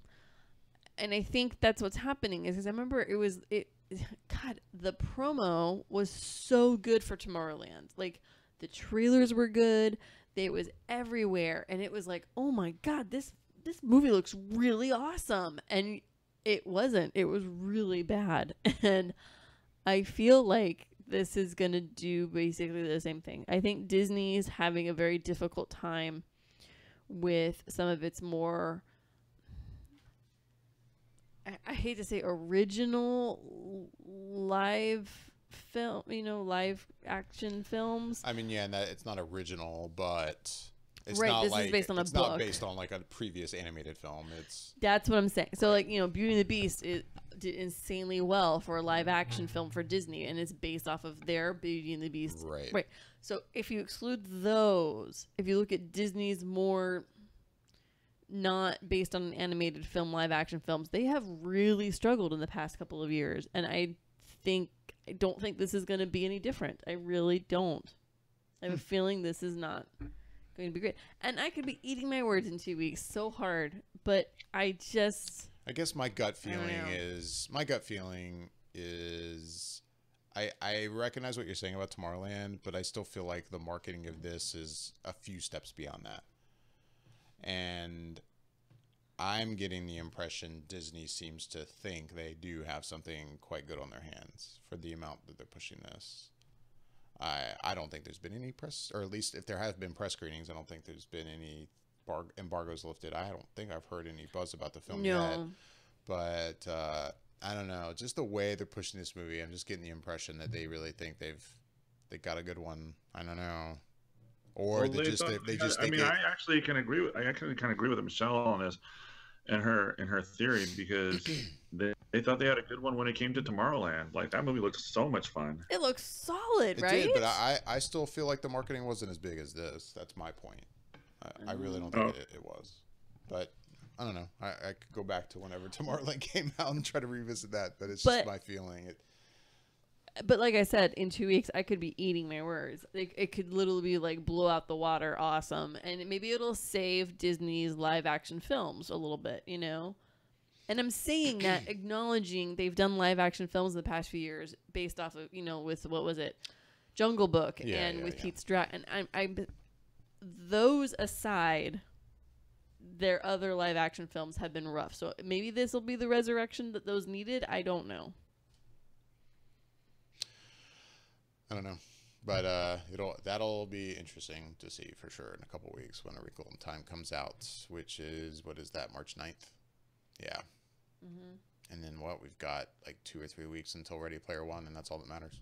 And I think that's what's happening is because I remember God, the promo was so good for Tomorrowland. Like the trailers were good. It was everywhere. And it was like, oh my God, this movie looks really awesome. And it wasn't. It was really bad. And I feel like this is going to do basically the same thing. I think Disney's having a very difficult time with some of its more, I hate to say original live film, live action films. I mean, yeah, and it's not original, but it's right, not this like is based on a it's book. not based on like a previous animated film. That's what I'm saying. So like, Beauty and the Beast did insanely well for a live action film for Disney, and it's based off of their Beauty and the Beast. Right. So if you exclude those, if you look at Disney's more not based on an animated film, live action films, they have really struggled in the past couple of years. And I don't think this is going to be any different. I really don't. I have a feeling this is not going to be great. And I could be eating my words in 2 weeks so hard, but I guess my gut feeling is I recognize what you're saying about Tomorrowland, but I still feel like the marketing of this is a few steps beyond that. And I'm getting the impression Disney seems to think they do have something quite good on their hands for the amount that they're pushing this. I don't think there's been any press, or at least if there have been press screenings, I don't think there's been any embargoes lifted. I don't think I've heard any buzz about the film yet. But I don't know. Just the way they're pushing this movie, I'm just getting the impression that they really think they got a good one. I don't know. Or they just think I actually kind of agree with Michelle on this and her theory, because they thought they had a good one when it came to Tomorrowland. Like, that movie looked so much fun. it looks solid, right? It did, but I still feel like the marketing wasn't as big as this. That's my point. I really don't think it was. But I don't know. I could go back to whenever Tomorrowland came out and try to revisit that, but it's just my feeling. But like I said, in 2 weeks, I could be eating my words. It could literally be like blow out the water awesome. And maybe it'll save Disney's live action films a little bit, And I'm saying that, acknowledging they've done live action films in the past few years based off of, with, what was it? Jungle Book with Pete's Dragon. And I'm those aside, their other live action films have been rough. So maybe this will be the resurrection that those needed. I don't know. I don't know, but that'll be interesting to see for sure in a couple weeks when A Wrinkle in Time comes out, which is, what is that, March 9th? Yeah. Mm-hmm. And then we've got like 2 or 3 weeks until Ready Player One, and that's all that matters.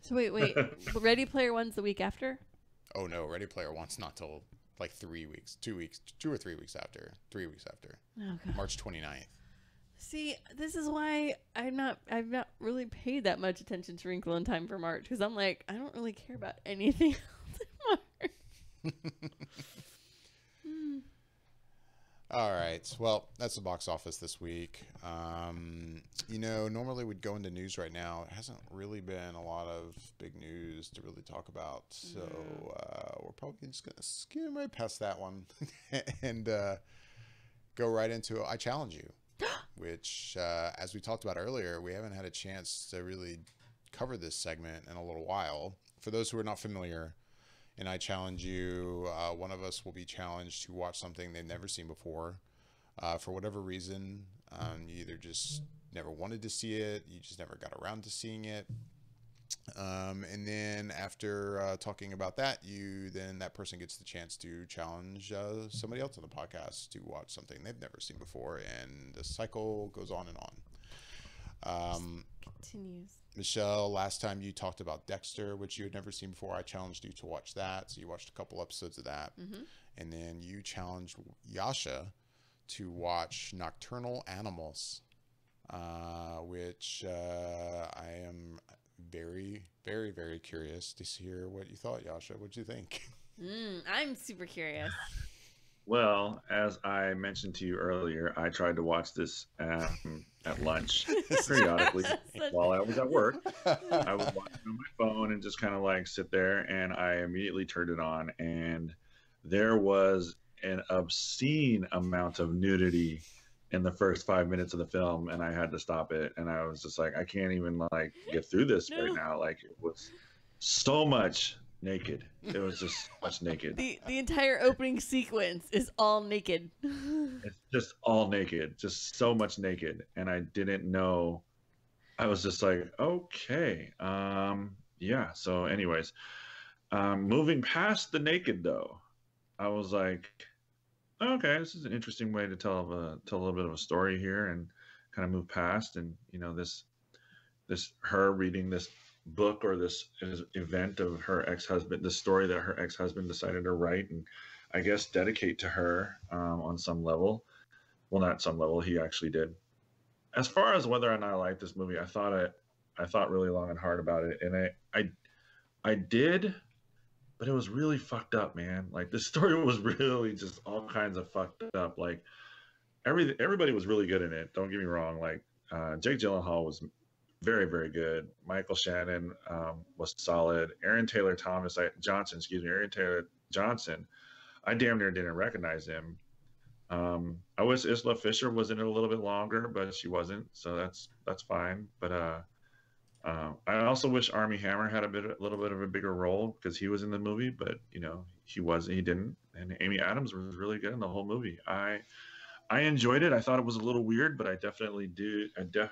So wait, Ready Player One's the week after? Oh no, Ready Player One's not till like 3 weeks, 2 weeks, 2 or 3 weeks after, 3 weeks after, Oh, God. March 29th. See, this is why I've not really paid that much attention to Wrinkle in Time for March, because I'm like, I don't really care about anything else in March. All right. Well, that's the box office this week. You know, normally we'd go into news right now. It hasn't really been a lot of big news to really talk about. So we're probably just going to skim right past that one and go right into I Challenge You, which, as we talked about earlier, we haven't had a chance to really cover this segment in a little while. For those who are not familiar, and I Challenge You, one of us will be challenged to watch something they've never seen before. For whatever reason, you either just never wanted to see it, you just never got around to seeing it. And then after talking about that, that person gets the chance to challenge somebody else on the podcast to watch something they've never seen before, and the cycle goes on and on. Continues. Michelle, last time you talked about Dexter, which you had never seen before. I challenged you to watch that, so you watched a couple episodes of that. And then you challenged Jascha to watch Nocturnal Animals, which I am very, very, very curious to hear what you thought, Jascha. What'd you think? I'm super curious. Well, as I mentioned to you earlier, I tried to watch this at lunch periodically while I was at work. I would watch it on my phone and just kind of like sit there, and I immediately turned it on, and there was an obscene amount of nudity in the first 5 minutes of the film, and I had to stop it. And I was just like, I can't even like get through this right now. Like, it was so much naked. It was just so much naked. The entire opening sequence is all naked. It's just all naked, just so much naked. And I didn't know. I was just like, okay. Yeah. So anyways, moving past the naked though, I was like, okay, this is an interesting way to tell a little bit of a story here, and kind of move past. And you know, this her reading this book, or this event of her ex-husband, the story that her ex-husband decided to write and I guess dedicate to her, on some level. Well, not some level, he actually did. As far as whether or not I like this movie, I thought really long and hard about it, and I did, but it was really fucked up, man. Like, the story was really just all kinds of fucked up. Like, everybody was really good in it. Don't get me wrong. Like, Jake Gyllenhaal was very, very good. Michael Shannon was solid. Aaron Taylor Johnson, I damn near didn't recognize him. I wish Isla Fisher was in it a little bit longer, but she wasn't, so that's fine. But I also wish Armie Hammer had a little bit of a bigger role, because he was in the movie, but you know, he didn't. And Amy Adams was really good in the whole movie. I enjoyed it. I thought it was a little weird, but I definitely do. A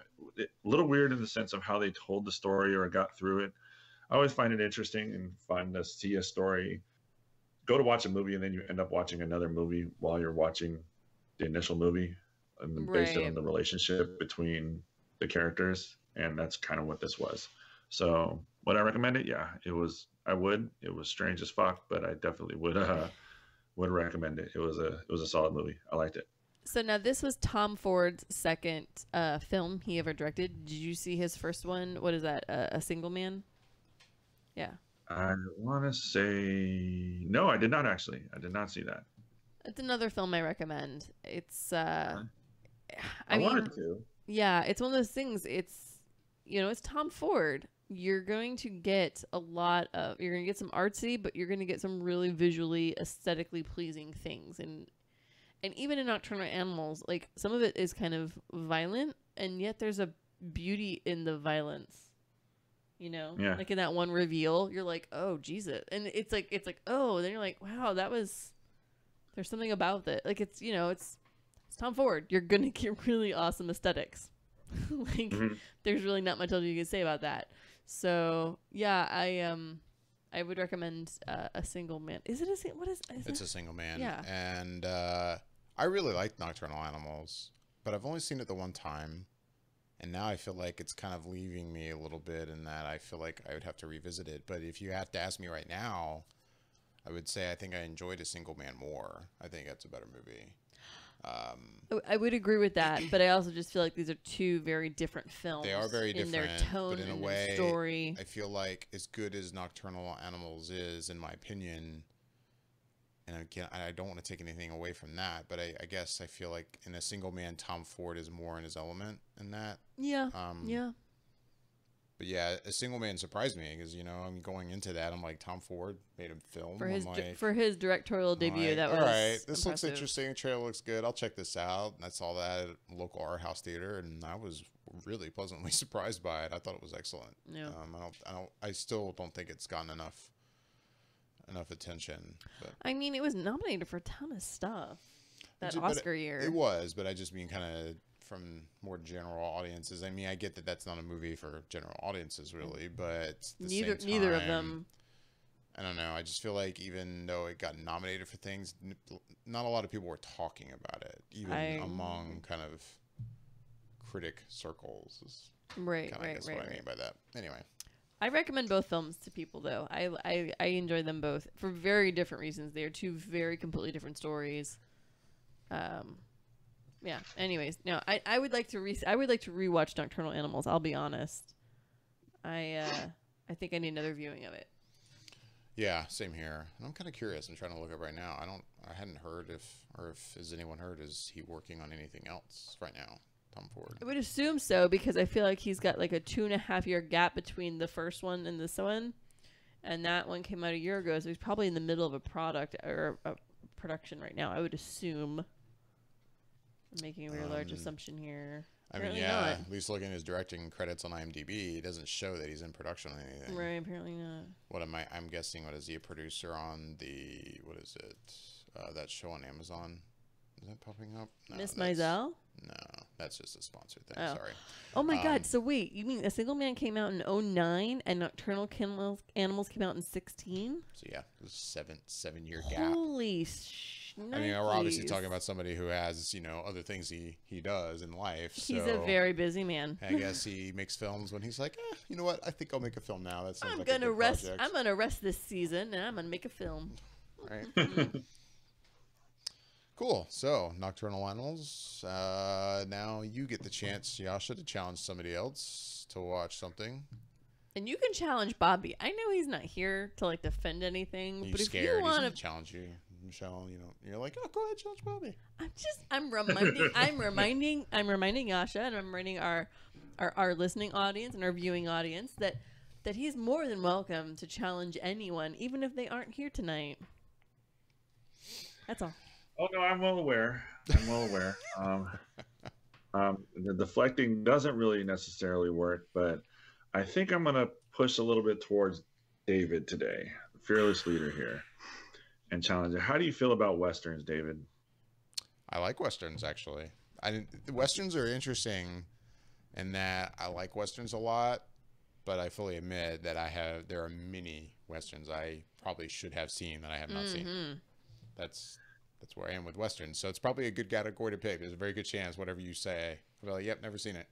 little weird in the sense of how they told the story or got through it. I always find it interesting and fun to see a story, go to watch a movie, and then you end up watching another movie while you're watching the initial movie, and based it on the relationship between the characters. And that's kind of what this was. So would I recommend it? Yeah, it was. I would. It was strange as fuck, but I definitely would recommend it. It was a solid movie. I liked it. So now this was Tom Ford's second film he ever directed. Did you see his first one? What is that? A Single Man? Yeah. I want to say no. I did not actually. I did not see that. It's another film I recommend. It's I mean, wanted to. Yeah, it's one of those things. It's, you know, it's Tom Ford. You're going to get you're going to get some artsy, but you're going to get some really visually, aesthetically pleasing things. And even in Nocturnal Animals, like, some of it is kind of violent, and yet there's a beauty in the violence. You know? Yeah. Like in that one reveal, you're like, oh, Jesus. And it's like, oh, then you're like, wow, there's something about it. Like, it's, you know, it's Tom Ford. You're going to get really awesome aesthetics. Like, there's really not much else you can say about that. So, yeah, I would recommend A Single Man. Is it It's A Single Man. Yeah. And I really like Nocturnal Animals, but I've only seen it the one time. And now I feel like it's kind of leaving me a little bit, in that I feel like I would have to revisit it. But if you have to ask me right now, I would say I think I enjoyed A Single Man more. I think that's a better movie. I would agree with that, but I also just feel like these are two very different films. They are very in different, their tone, but in a and way, their story. I feel like as good as Nocturnal Animals is, in my opinion, and again, I don't want to take anything away from that, but I guess I feel like in A Single Man, Tom Ford is more in his element in that. Yeah. Yeah. But yeah, A Single Man surprised me because, you know, I'm going into that. I'm like, Tom Ford made a film. For his directorial debut. Like, that was all right. This impressive. looks interesting. The trailer looks good. I'll check this out. And I saw that at a local art house theater, and I was really pleasantly surprised by it. I thought it was excellent. Yeah. I still don't think it's gotten enough attention. But I mean, it was nominated for a ton of stuff that Oscar year. It was, but I just mean kind of from more general audiences. I mean, I get that that's not a movie for general audiences, really, but neither of them. I don't know. I just feel like even though it got nominated for things, not a lot of people were talking about it, even among kind of critic circles. Right. What I mean by that. Anyway. I recommend both films to people, though. I enjoy them both for very different reasons. They are two very completely different stories. Yeah. Anyways, no, I would like to rewatch Nocturnal Animals. I'll be honest. I think I need another viewing of it. Yeah, same here. And I'm kind of curious. I'm trying to look up right now. I hadn't heard if has anyone heard, is he working on anything else right now? Tom Ford. I would assume so, because I feel like he's got like a 2.5 year gap between the first one and this one, and that one came out a year ago, so he's probably in the middle of a production right now. I would assume. I'm making a very large assumption here. Apparently not. At least looking at his directing credits on IMDb, it doesn't show that he's in production on anything. Right, apparently not. I'm guessing, what is he, a producer on that show on Amazon? Is that popping up? No, Miss Maisel? No, that's just a sponsored thing. Oh. Sorry. Oh my God. So wait, you mean A Single Man came out in 2009 and Nocturnal Animals came out in 2016? So yeah, it was a 7-year gap. Holy I mean, we're obviously talking about somebody who has, other things he does in life. He's a very busy man. I guess he makes films when he's like, you know what? I think I'll make a film now. That sounds I'm like a good rest. project. I'm gonna rest this season, and I'm gonna make a film. Right. Cool. So, Nocturnal Animals. Now you get the chance, Jascha, to challenge somebody else to watch something. And you can challenge Bobby. I know he's not here to defend anything, but if you want to challenge you, Michelle, you're like, oh, go ahead, challenge Bobby. I'm reminding Jascha, and I'm reminding our listening audience and our viewing audience that he's more than welcome to challenge anyone, even if they aren't here tonight. That's all. Oh no, I'm well aware. The deflecting doesn't really necessarily work, but I think I'm gonna push a little bit towards David today, the fearless leader here, and challenge it. How do you feel about Westerns, David? I like Westerns, actually. Westerns are interesting in that I like Westerns a lot, but I fully admit that there are many Westerns I probably should have seen that I have not seen. That's where I am with Westerns. So it's probably a good category to pick. There's a very good chance whatever you say, I'll be like, yep, never seen it.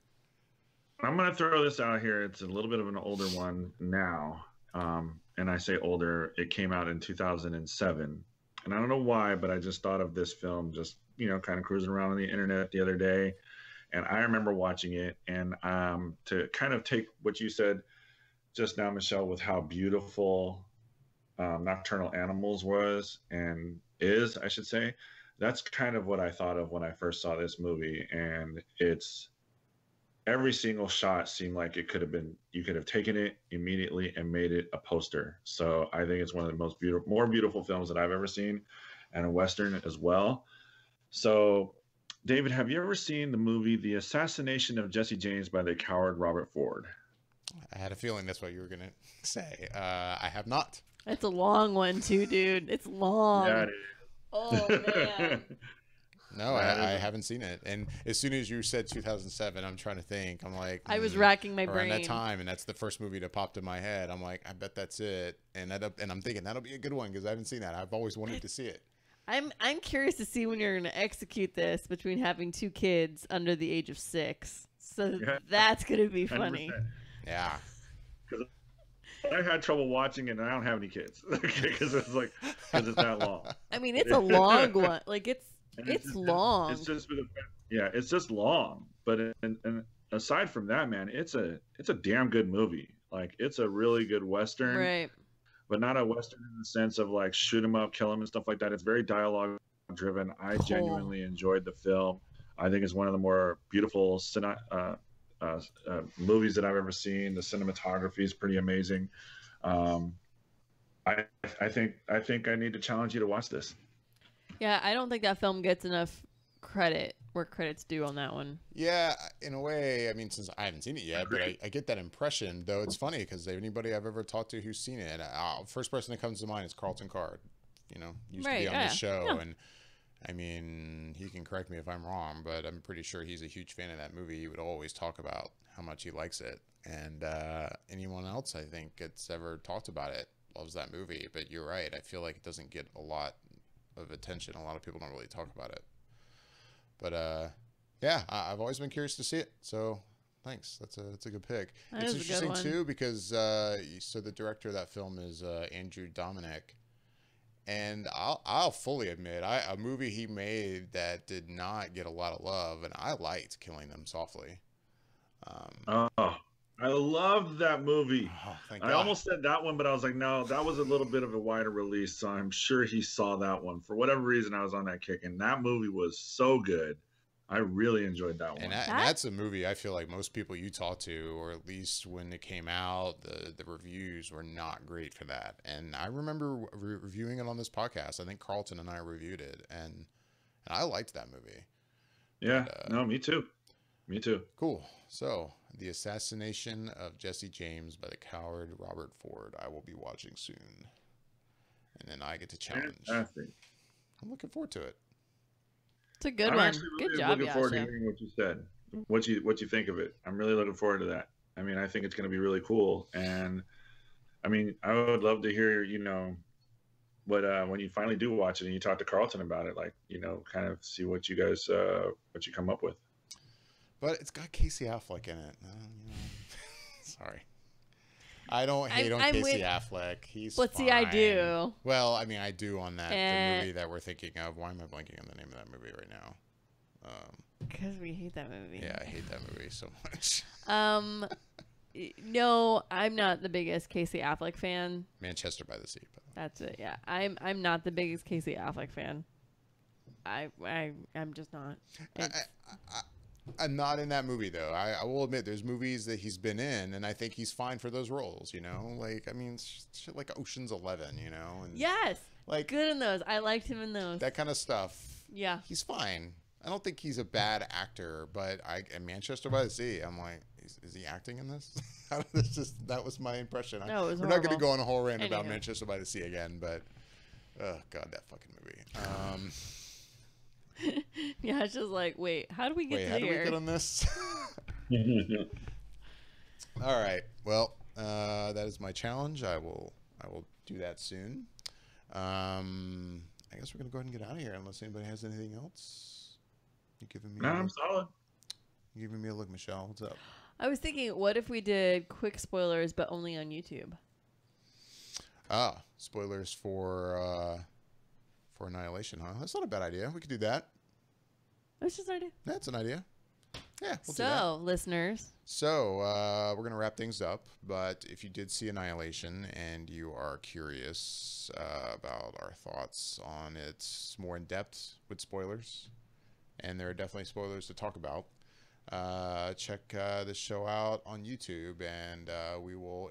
I'm going to throw this out here. It's a little bit of an older one now. And I say older, it came out in 2007. And I don't know why, but I just thought of this film just, kind of cruising around on the internet the other day. And I remember watching it. And to kind of take what you said just now, Michelle, with how beautiful Nocturnal Animals was and is, I should say, that's kind of what I thought of when I first saw this movie. And it's every single shot seemed like you could have taken it immediately and made it a poster. So I think it's one of the more beautiful films that I've ever seen, and a Western as well. So David, have you ever seen the movie The Assassination of Jesse James by the Coward Robert Ford? I had a feeling that's what you were going to say. I have not. It's a long one too, dude. It's long. Yeah, it is. Oh, man. No, I haven't seen it. And as soon as you said 2007, I'm trying to think. I'm like, I was racking my brain. Around that time, and that's the first movie that popped in my head. I'm like, I bet that's it. And I'm thinking that'll be a good one because I haven't seen that. I've always wanted to see it. I'm curious to see when you're going to execute this between having 2 kids under the age of 6. So that's going to be funny. 100%. Yeah. I had trouble watching it, and I don't have any kids because it's that long. I mean, it's a long one. Like And it's long. It's just for the yeah, it's just long. But and aside from that, man, it's a damn good movie. Like it's a really good western, Right. but not a western in the sense of like shoot 'em up, kill 'em, and stuff like that. It's very dialogue driven. I Cool. genuinely enjoyed the film. I think it's one of the more beautiful movies that I've ever seen. The cinematography is pretty amazing. Um, I I think I need to challenge you to watch this. Yeah, I don't think that film gets enough credit where credit's due on that one. Yeah, in a way, I mean, since I haven't seen it yet, but I get that impression. Though it's funny because anybody I've ever talked to who's seen it, first person that comes to mind is Carlton Card. You know, used to Right, be on yeah, this show, yeah. and I mean, he can correct me if I'm wrong, but I'm pretty sure he's a huge fan of that movie. He would always talk about how much he likes it, and anyone else I think that's ever talked about it loves that movie. But you're right, I feel like it doesn't get a lot of attention. A lot of people don't really talk about it. But yeah, I've always been curious to see it. So thanks. That's a good pick. That It's is a good interesting one. too because so the director of that film is Andrew Dominic, and I'll fully admit a movie he made that did not get a lot of love, and I liked Killing Them Softly. Oh, I loved that movie. Oh, thank I God. almost said that one, but I was like, no, that was a little bit of a wider release, so I'm sure he saw that one. For whatever reason, I was on that kick, and that movie was so good. I really enjoyed that one. And that's a movie I feel like most people you talk to, or at least when it came out, the reviews were not great for that. And I remember reviewing it on this podcast. I think Carlton and I reviewed it, and I liked that movie. Yeah, But, no, me too. Me too. cool. So, The Assassination of Jesse James by the coward Robert Ford. I will be watching soon. And then I get to challenge. Fantastic. I'm looking forward to it. It's a good I'm one. actually Good really job, looking forward to Jascha. hearing what you said, what you think of it. I'm really looking forward to that. I mean, I think it's going to be really cool, and I mean, I would love to hear, what when you finally do watch it and you talk to Carlton about it, like, kind of see what you guys what you come up with. But it's got Casey Affleck in it. Sorry. I don't hate on I'm Casey with- Affleck. He's But see, I fine. do. Well, I mean, I do on that Eh. the movie that we're thinking of. Why am I blanking on the name of that movie right now? Because we hate that movie. Yeah, I hate that movie so much. No, I'm not the biggest Casey Affleck fan. Manchester by the Sea. But That's it. Yeah, I'm not the biggest Casey Affleck fan. I'm just not. It's- I'm not in that movie though. I will admit, there's movies that he's been in, and I think he's fine for those roles. You know, like I mean, shit like Ocean's 11. You know, and yes, like good in those. I liked him in those. that kind of stuff. Yeah. He's fine. I don't think he's a bad actor, but in Manchester by the Sea, I'm like, is he acting in this? That was my impression. No, it was We're not going to horrible. go on a whole rant about Anywho. Manchester by the Sea again, but oh god, that fucking movie. Yeah, it's just like, wait, how do we get Wait, to how do we here? get on this? All right. Well, that is my challenge. I will do that soon. I guess we're gonna go ahead and get out of here unless anybody has anything else. You giving me? No, I'm solid. You giving me a look, Michelle? What's up? I was thinking, what if we did quick spoilers, but only on YouTube? Spoilers for Annihilation, huh? That's not a bad idea. We could do that. That's just an idea. That's an idea. Yeah, we'll do that. So, listeners, So, we're going to wrap things up, but if you did see Annihilation and you are curious about our thoughts on it more in depth with spoilers, and there are definitely spoilers to talk about, check this show out on YouTube, and we will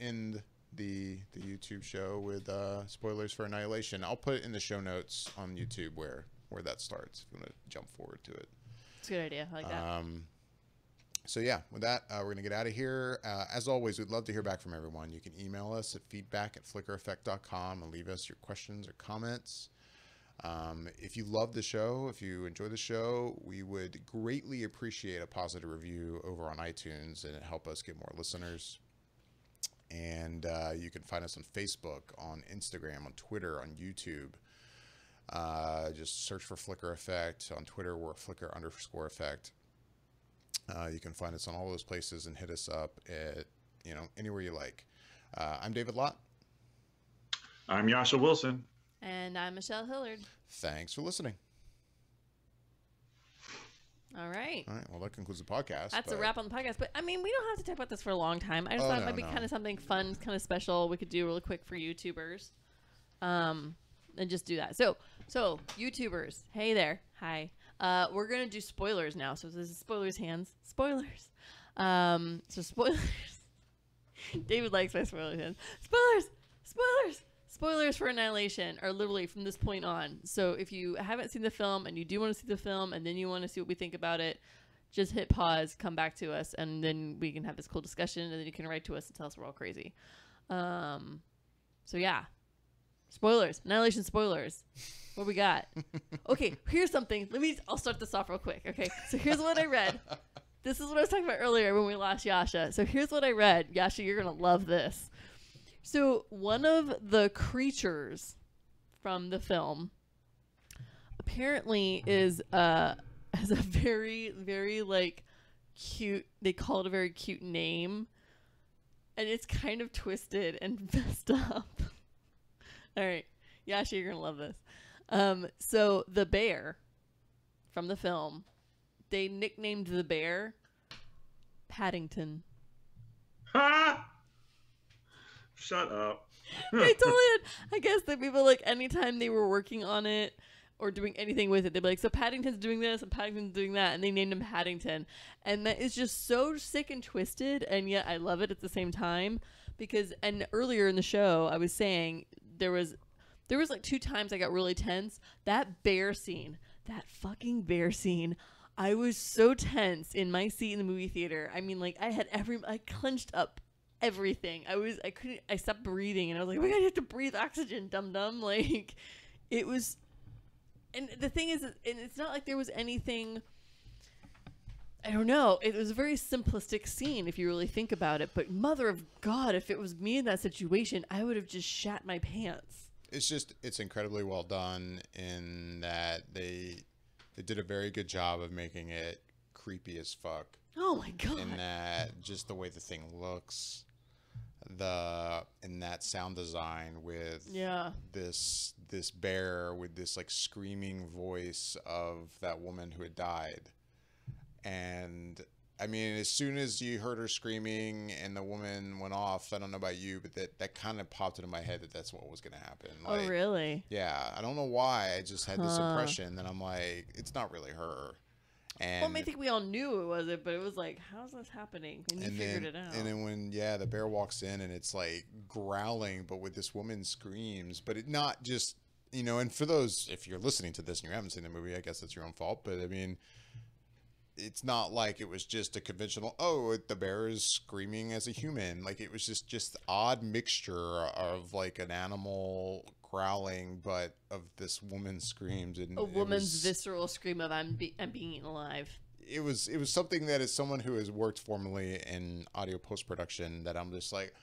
end the YouTube show with spoilers for Annihilation. I'll put it in the show notes on YouTube where that starts, if you want to jump forward to it. it's a good idea. I like that. So yeah, with that, we're going to get out of here. As always, we'd love to hear back from everyone. You can email us at feedback@flickereffect.com and leave us your questions or comments. If you love the show, if you enjoy the show, we would greatly appreciate a positive review over on iTunes, and it help us get more listeners. And you can find us on Facebook, on Instagram, on Twitter, on YouTube. Just search for Flicker Effect. On Twitter, we're Flicker_effect. You can find us on all those places and hit us up at, anywhere you like. I'm David Lott. I'm Jascha Wilson. And I'm Michelle Hillard. Thanks for listening. All right. All right. Well, that concludes the podcast. That's a wrap on the podcast. But, I mean, we don't have to talk about this for a long time. I just thought it might be kind of something fun, kind of special we could do really quick for YouTubers. And just do that. So YouTubers, hey there. Hi. We're going to do spoilers now. So this is spoilers hands. Spoilers. So spoilers. David likes my spoilers hands. Spoilers for Annihilation are literally from this point on. So if you haven't seen the film and you do want to see the film and then you want to see what we think about it, just hit pause, come back to us, and then we can have this cool discussion, and then you can write to us and tell us we're all crazy. So yeah. Spoilers. Annihilation spoilers. What we got? Okay, here's something. I'll start this off real quick. Okay, so here's what I read. This is what I was talking about earlier when we lost Jascha. So here's what I read. Jascha, you're going to love this. So one of the creatures from the film apparently has a very, very like cute, they call it a very cute name, and it's kind of twisted and messed up. All right. Jascha, you're going to love this. So the bear from the film, they nicknamed the bear Paddington. Ha! Shut up. They totally did. I guess that people, like, anytime they were working on it or doing anything with it, they'd be like, so Paddington's doing this and Paddington's doing that, and they named him Paddington. And that is just so sick and twisted, and yet I love it at the same time. Because, and earlier in the show, I was saying there was like 2 times I got really tense. That bear scene, that fucking bear scene, I was so tense in my seat in the movie theater. I mean, like, I clenched up everything. I stopped breathing, and I was like, oh my God, you have to breathe oxygen, dum-dum. Like, it was, and the thing is, and it's not like there was anything, I don't know, it was a very simplistic scene if you really think about it, but mother of God, if it was me in that situation, I would have just shat my pants. It's incredibly well done in that they did a very good job of making it creepy as fuck. Oh my God. In that, just the way the thing looks, in that sound design with this bear with this like screaming voice of that woman who had died. And I mean, as soon as you heard her screaming and the woman went off, I don't know about you, but that kind of popped into my head that that's what was going to happen. Like, oh, really? Yeah. I don't know why. I just had this impression that I'm like, it's not really her. And well, I think we all knew it wasn't, but it was like, how's this happening? And you figured it out. And then when, the bear walks in and it's like growling, but with this woman's screams, but it not just, and for those, if you're listening to this and you haven't seen the movie, I guess that's your own fault. But I mean, it's not like it was just a conventional, the bear is screaming as a human. Like, it was just odd mixture of like an animal growling, but of this woman's screams, and a woman's visceral scream of I'm being eaten alive. It was something that, as someone who has worked formerly in audio post-production, that I'm just like,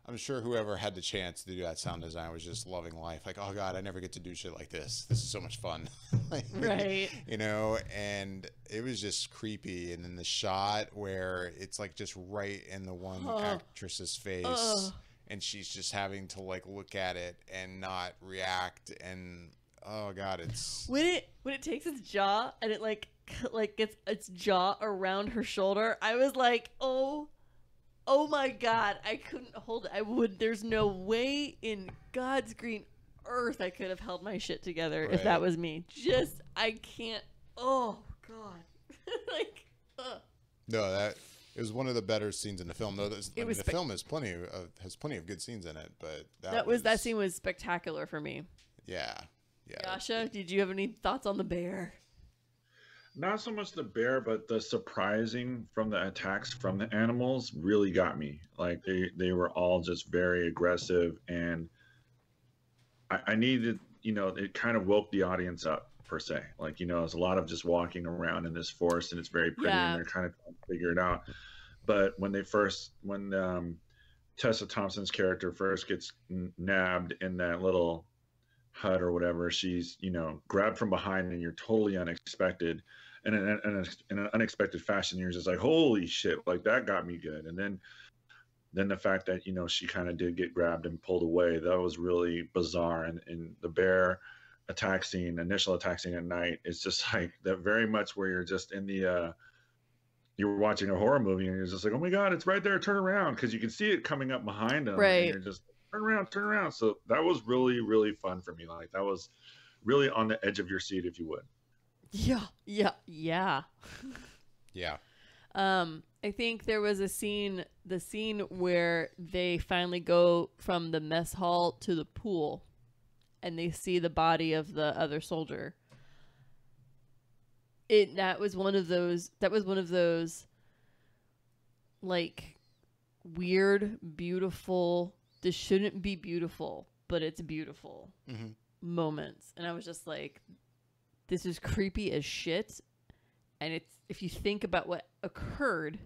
I'm sure whoever had the chance to do that sound design was just loving life. Like, oh God, I never get to do shit like this. This is so much fun. Like, right. And it was just creepy. And then the shot where it's like just right in the one actress's face, and she's just having to like look at it and not react. And oh God, it's when it takes its jaw and it like gets its jaw around her shoulder. I was like, oh my God, I couldn't hold it. There's no way in God's green earth I could have held my shit together if that was me. I can't. Oh God. No, it was one of the better scenes in the film. Though the film has plenty of good scenes in it, but that scene was spectacular for me. Yeah. Jascha, did you have any thoughts on the bear? Not so much the bear, but the surprising from the attacks from the animals really got me. Like, they were all just very aggressive, and I needed, it kind of woke the audience up, per se. Like, it's a lot of just walking around in this forest, and it's very pretty, and they're kind of trying to figure it out. But when Tessa Thompson's character first gets nabbed in that little hut or whatever, she's grabbed from behind, and you're totally unexpected, and in an unexpected fashion, you're just like, holy shit, like, that got me good. And then then the fact that, she kind of did get grabbed and pulled away, that was really bizarre. And the bear initial attack scene at night, is just like that, very much where you're just in the you're watching a horror movie and you're just like, oh my God, it's right there, turn around. Because you can see it coming up behind them, and Right. you're just, turn around, turn around. So that was really, really fun for me. Like, that was really on the edge of your seat, if you would. Yeah. Yeah. Yeah. Yeah. I think there was the scene where they finally go from the mess hall to the pool and they see the body of the other soldier. That was one of those like weird, beautiful, this shouldn't be beautiful, but it's beautiful moments. And I was just like, this is creepy as shit. And it's, if you think about what occurred,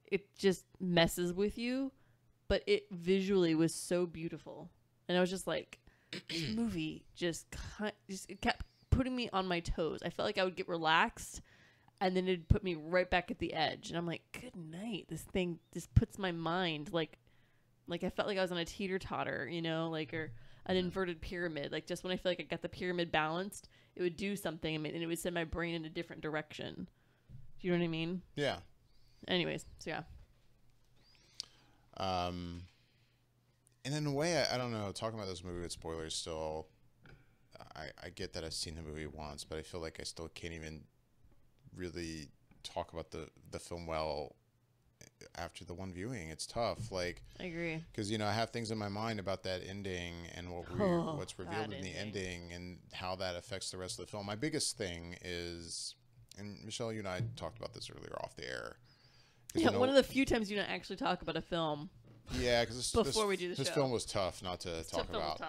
it just messes with you. But it visually was so beautiful. And I was just like, this movie it kept putting me on my toes. I felt like I would get relaxed and then it'd put me right back at the edge. And I'm like, good night. This thing just puts my mind like I felt like I was on a teeter-totter, or an inverted pyramid. Like, just when I feel like I got the pyramid balanced, it would do something, and it would send my brain in a different direction. Do you know what I mean? Yeah. Anyways, so yeah. And in a way, I don't know, talking about this movie with spoilers still, I get that I've seen the movie once, but I feel like I still can't even really talk about the film well after the one viewing. It's tough. Like, I agree. Because, I have things in my mind about that ending and what's revealed in the ending and how that affects the rest of the film. My biggest thing is, and Michelle, you and I talked about this earlier off the air. Yeah, one of the few times you don't actually talk about a film. Yeah, because this film was tough not to talk about.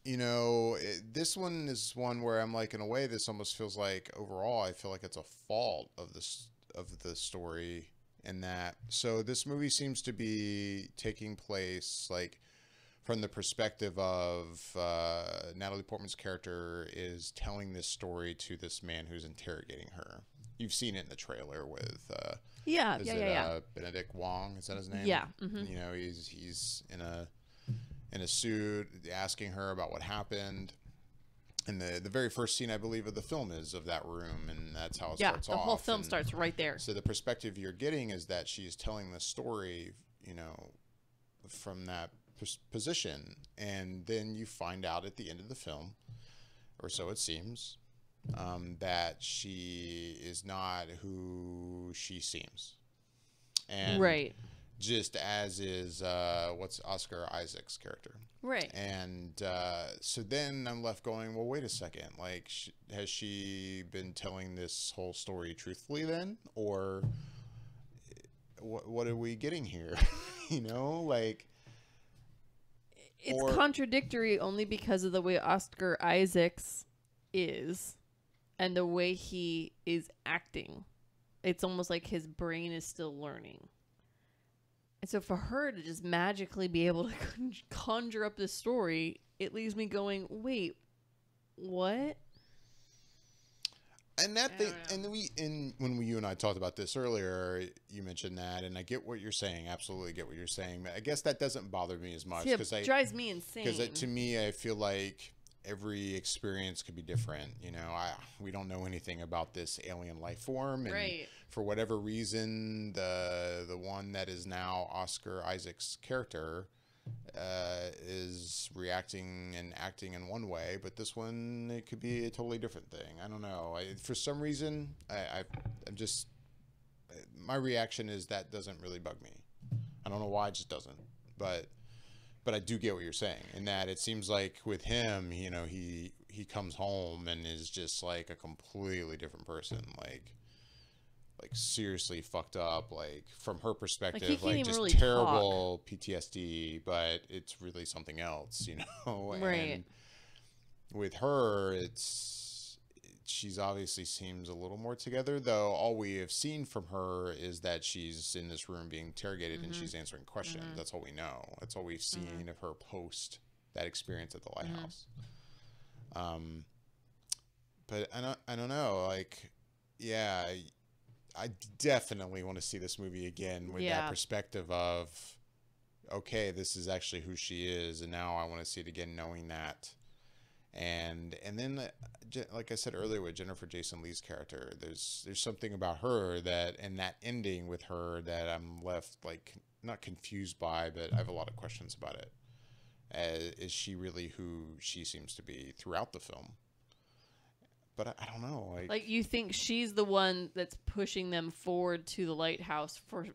This one is one where I'm like, in a way, this almost feels like, overall, I feel like it's a fault of the story, in that. So this movie seems to be taking place like from the perspective of Natalie Portman's character is telling this story to this man who's interrogating her. You've seen it in the trailer with Benedict Wong, is that his name? Yeah. Mm-hmm. He's in a suit asking her about what happened. And the very first scene, I believe, of the film is of that room, and that's how it starts off. Yeah, the whole film starts right there. So the perspective you're getting is that she's telling the story, from that position. And then you find out at the end of the film, or so it seems, that she is not who she seems. And right. Just as is what's Oscar Isaac's character. Right. And so then I'm left going, well, wait a second. Like, has she been telling this whole story truthfully then? Or what are we getting here? Like... It's contradictory only because of the way Oscar Isaacs is and the way he is acting. It's almost like his brain is still learning. And so for her to just magically be able to conjure up this story, it leaves me going, wait, what? And that thing, when you and I talked about this earlier, you mentioned that, and I get what you're saying. Absolutely get what you're saying. But I guess that doesn't bother me as much because it drives me insane. Because to me, I feel like every experience could be different. We don't know anything about this alien life form, and right. For whatever reason, the one that is now Oscar Isaac's character is reacting and acting in one way, but this one, it could be a totally different thing. I don't know. For some reason, I'm just, my reaction is that doesn't really bug me. I don't know why, it just doesn't. But I do get what you're saying, in that it seems like with him, he comes home and is just like a completely different person, like seriously fucked up, like from her perspective, like just really terrible PTSD, but it's really something else, Right. And with her, she's obviously seems a little more together, though all we have seen from her is that she's in this room being interrogated and she's answering questions. That's all we know. That's all we've seen of her post that experience at the lighthouse. But I don't know, like, yeah, I definitely want to see this movie again with that perspective of, okay, this is actually who she is, and now I want to see it again knowing that. And then, like I said earlier with Jennifer Jason Leigh's character, there's something about her that, and that ending with her, that I'm left like not confused by, but I have a lot of questions about it. Is she really who she seems to be throughout the film? But I don't know. Like you think she's the one that's pushing them forward to the lighthouse for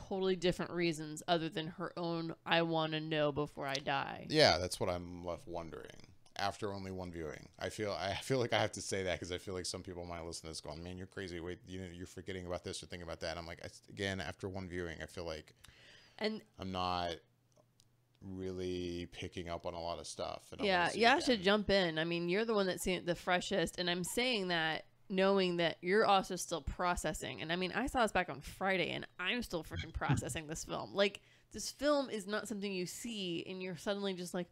totally different reasons other than her own, I want to know before I die. Yeah, that's what I'm left wondering. After only one viewing, I feel like I have to say that because I feel like some people might listen to this going, man, you're crazy. Wait, you're forgetting about this or thinking about that. And I'm like, again, after one viewing, I feel like I'm not really picking up on a lot of stuff. And I should jump in. I mean, you're the one that's seen it the freshest, and I'm saying that knowing that you're also still processing. And I mean, I saw this back on Friday, and I'm still freaking processing this film. Like, this film is not something you see, and you're suddenly just like,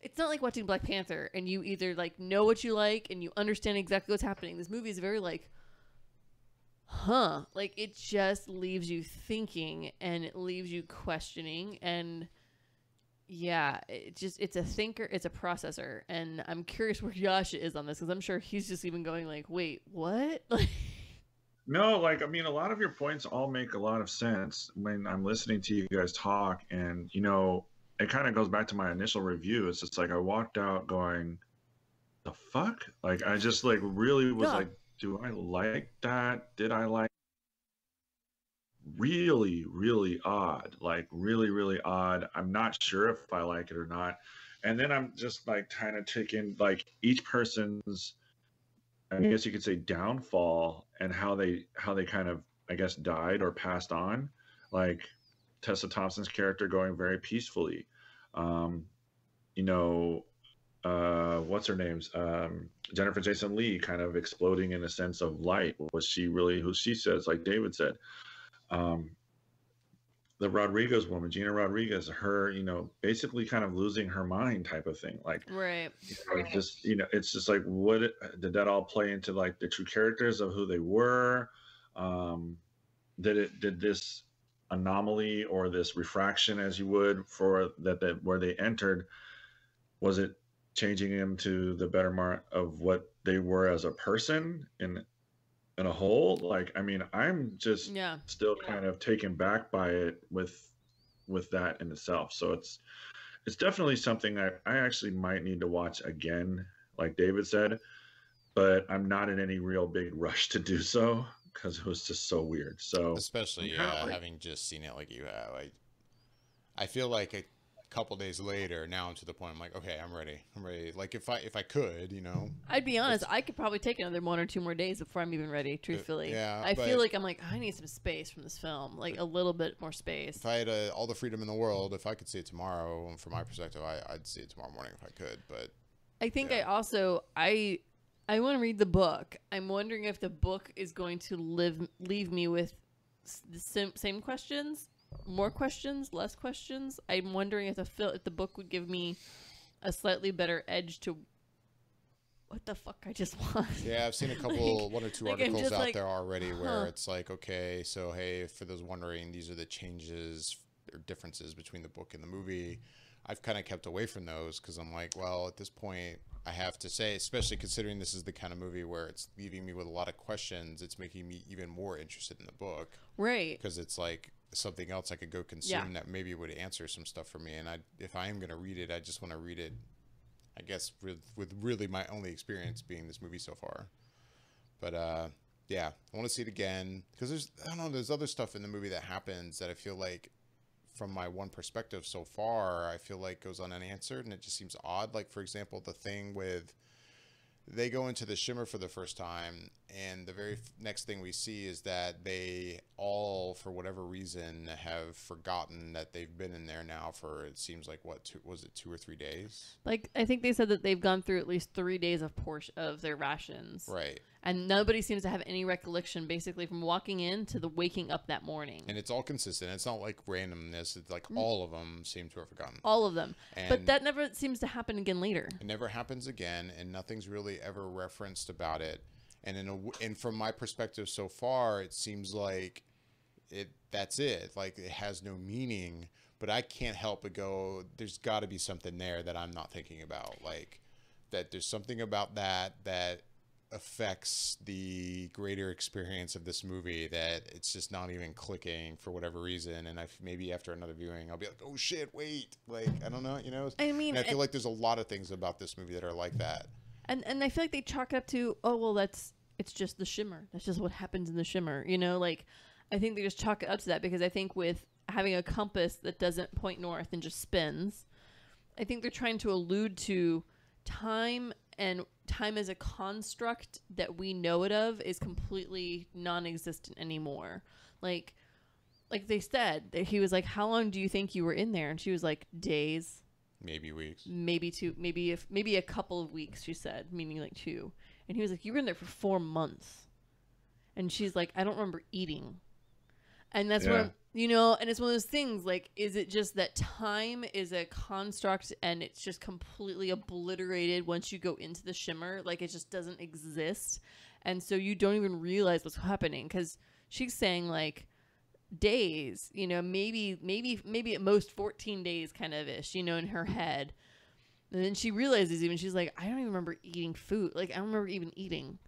it's not like watching Black Panther, and you either like know what you like and you understand exactly what's happening. This movie is very like, like it just leaves you thinking, and it leaves you questioning, and it's a thinker, it's a processor, and I'm curious where Jascha is on this, because I'm sure he's just even going like, wait, what? No, like, I mean, a lot of your points all make a lot of sense when I'm listening to you guys talk, and it kind of goes back to my initial review. It's just like I walked out going, the fuck? Like, I just like really was like, do I like that? Did I like? Really, really odd. Like, really, really odd. I'm not sure if I like it or not. And then I'm just like kind of taking like each person's, I guess you could say, downfall and how they kind of, I guess, died or passed on. Like Tessa Thompson's character going very peacefully. What's her name's? Jennifer Jason Leigh kind of exploding in a sense of light. Was she really who she says, like David said? The Rodriguez woman, Gina Rodriguez, her, basically kind of losing her mind type of thing. Like, right. It's just like, what did that all play into like the true characters of who they were? Did this anomaly or this refraction, as you would, for that where they entered, was it changing them to the better mark of what they were as a person in a whole? Like, I mean, I'm just still kind of taken back by it with that in itself. So it's definitely something I actually might need to watch again, like David said, but I'm not in any real big rush to do so because it was just so weird. So especially having just seen it like you have, I feel like a couple days later, now I'm to the point I'm like, okay, I'm ready. Like, if I could, I'd be honest, I could probably take another 1 or 2 more days before I'm even ready, truthfully. I feel like I'm like, I need some space from this film, like a little bit more space. If I had all the freedom in the world, if I could see it tomorrow, from my perspective, I'd see it tomorrow morning if I could. But I think I want to read the book. I'm wondering if the book is going to leave me with the same questions, more questions, less questions. I'm wondering if the book would give me a slightly better edge to what the fuck I just watched. Yeah, I've seen a couple, one or two articles out there already where it's like, okay, so hey, for those wondering, these are the changes or differences between the book and the movie. I've kind of kept away from those because I'm like, well, at this point, I have to say, especially considering this is the kind of movie where it's leaving me with a lot of questions, it's making me even more interested in the book. Right. Because it's like something else I could go consume that maybe would answer some stuff for me. And if I am going to read it, I just want to read it, I guess, with really my only experience being this movie so far. But yeah, I want to see it again because there's other stuff in the movie that happens that I feel like, from my one perspective so far, I feel like goes unanswered, and it just seems odd. Like, for example, the thing with they go into the Shimmer for the first time, and the very next thing we see is that they all, for whatever reason, have forgotten that they've been in there now for, it seems like, was it 2 or 3 days? Like, I think they said that they've gone through at least 3 days of their rations. Right. And nobody seems to have any recollection, basically, from walking in to the waking up that morning. And it's all consistent. It's not like randomness. It's like all of them seem to have forgotten. All of them. But that never seems to happen again later. It never happens again, and nothing's really ever referenced about it. And from my perspective so far, it seems like that's it. Like it has no meaning, but I can't help but go, there's got to be something there that I'm not thinking about. Like that there's something about that affects the greater experience of this movie that it's just not even clicking for whatever reason. And maybe after another viewing, I'll be like, oh shit, wait. Like, I don't know, I mean, and I feel like there's a lot of things about this movie that are like that. And I feel like they chalk it up to, oh, well, it's just the shimmer. That's just what happens in the shimmer. Like, I think they just chalk it up to that because I think with having a compass that doesn't point north and just spins, I think they're trying to allude to time, and time as a construct that we know it of is completely non-existent anymore. Like they said, he was like, how long do you think you were in there? And she was like, days. Maybe weeks. Maybe two. Maybe a couple of weeks, she said, meaning like 2. And he was like, you were in there for 4 months. And she's like, I don't remember eating. And that's what and it's one of those things, like, is it just that time is a construct and it's just completely obliterated once you go into the shimmer? Like, it just doesn't exist. And so you don't even realize what's happening, because she's saying, like, days, maybe at most 14 days kind of ish, in her head. And then she realizes, she's like, I don't even remember eating food. Like, I don't remember even eating.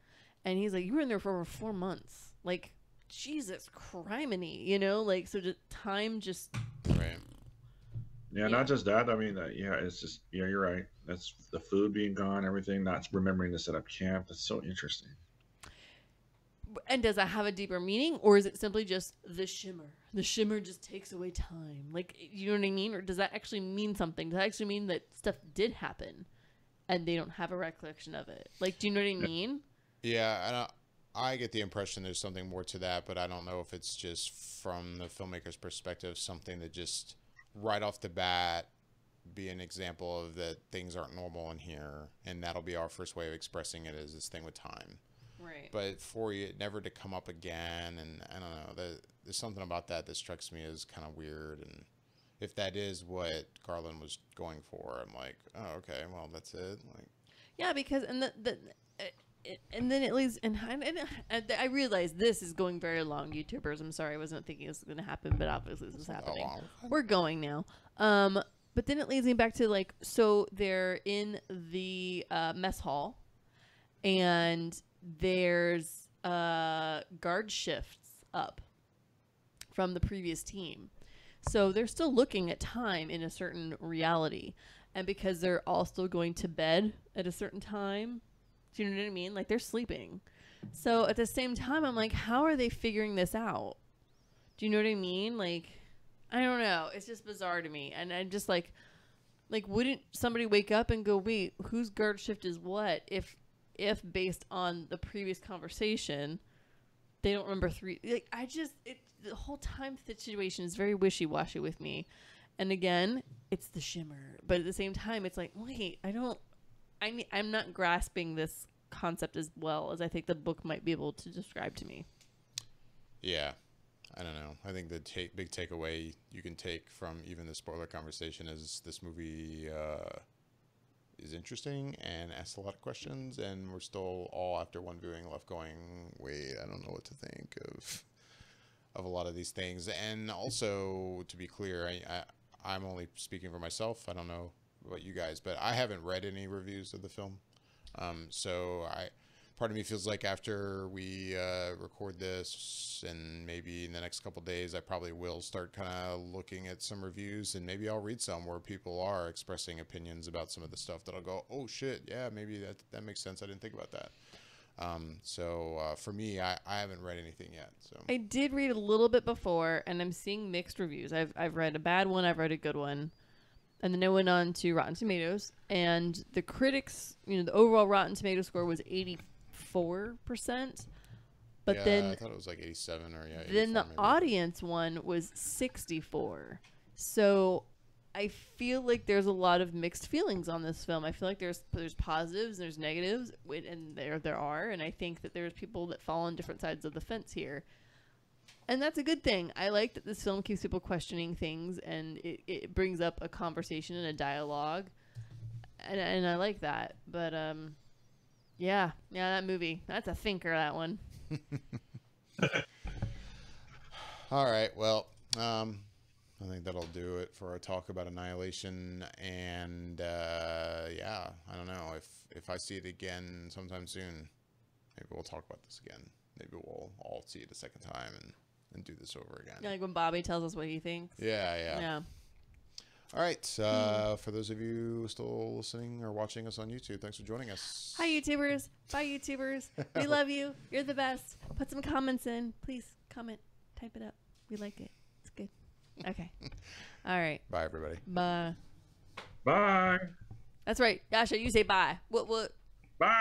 And he's like, you were in there for over 4 months. Like, Jesus criminy, like, so just time just. Right. Yeah, not just that. I mean, it's just, you're right. That's the food being gone, everything, not remembering to set up camp. That's so interesting. And does that have a deeper meaning, or is it simply just the shimmer? The shimmer just takes away time. Like, you know what I mean? Or does that actually mean something? Does that actually mean that stuff did happen and they don't have a recollection of it? Like, do you know what I mean? Yeah, and I get the impression there's something more to that, but I don't know if it's just from the filmmaker's perspective, something that just right off the bat be an example of that things aren't normal in here, and that'll be our first way of expressing it, is this thing with time. Right. But for it never to come up again, and I don't know, there's something about that strikes me as kind of weird. And if that is what Garland was going for, I'm like, oh, okay, well, that's it. Like, yeah, because and then it leads, and I realize this is going very long, YouTubers. I'm sorry, I wasn't thinking this was going to happen, but obviously this is happening. We're going now. But then it leads me back to, like, so they're in the mess hall, and there's guard shifts up from the previous team. So they're still looking at time in a certain reality. And because they're all still going to bed at a certain time, do you know what I mean? Like, they're sleeping. So at the same time, I'm like, how are they figuring this out? Do you know what I mean? Like, I don't know. It's just bizarre to me. And I'm just like, wouldn't somebody wake up and go, wait, whose guard shift is what? If based on the previous conversation, they don't remember 3. Like, the whole time situation is very wishy-washy with me. And again, it's the shimmer. But at the same time, it's like, wait, I'm not grasping this concept as well as I think the book might be able to describe to me. Yeah. I don't know. I think the big takeaway you can take from even the spoiler conversation is this movie is interesting and asks a lot of questions, and we're still all, after one viewing, left going, wait, I don't know what to think of a lot of these things. And also, to be clear, I'm only speaking for myself. I don't know about you guys, but I haven't read any reviews of the film. So part of me feels like after we record this, and maybe in the next couple days, I probably will start kind of looking at some reviews, and maybe I'll read some where people are expressing opinions about some of the stuff that I'll go, oh shit, yeah, maybe that makes sense. I didn't think about that. So for me, I haven't read anything yet. So I did read a little bit before, and I'm seeing mixed reviews. I've read a bad one, I've read a good one. And then I went on to Rotten Tomatoes, and the critics, the overall Rotten Tomato score was 84%. But yeah, then I thought it was like 87 or 84, then the maybe. audience one was 64. So I feel like there's a lot of mixed feelings on this film. I feel like there's positives, there's negatives, and there are, and I think that there's people that fall on different sides of the fence here. And that's a good thing. I like that this film keeps people questioning things, and it brings up a conversation and a dialogue, and I like that. But Yeah, that movie. That's a thinker, that one. All right. Well, I think that'll do it for our talk about Annihilation. And yeah, I don't know if I see it again sometime soon. Maybe we'll talk about this again. Maybe we'll all see it a second time and do this over again. Yeah, like when Bobby tells us what he thinks. Yeah. All right. For those of you still listening or watching us on YouTube, thanks for joining us. Hi, YouTubers. Bye, YouTubers. We love you. You're the best. Put some comments in. Please comment. Type it up. We like it. It's good. Okay. All right. Bye, everybody. Bye. Bye. That's right. Jascha, you say bye. What? Bye.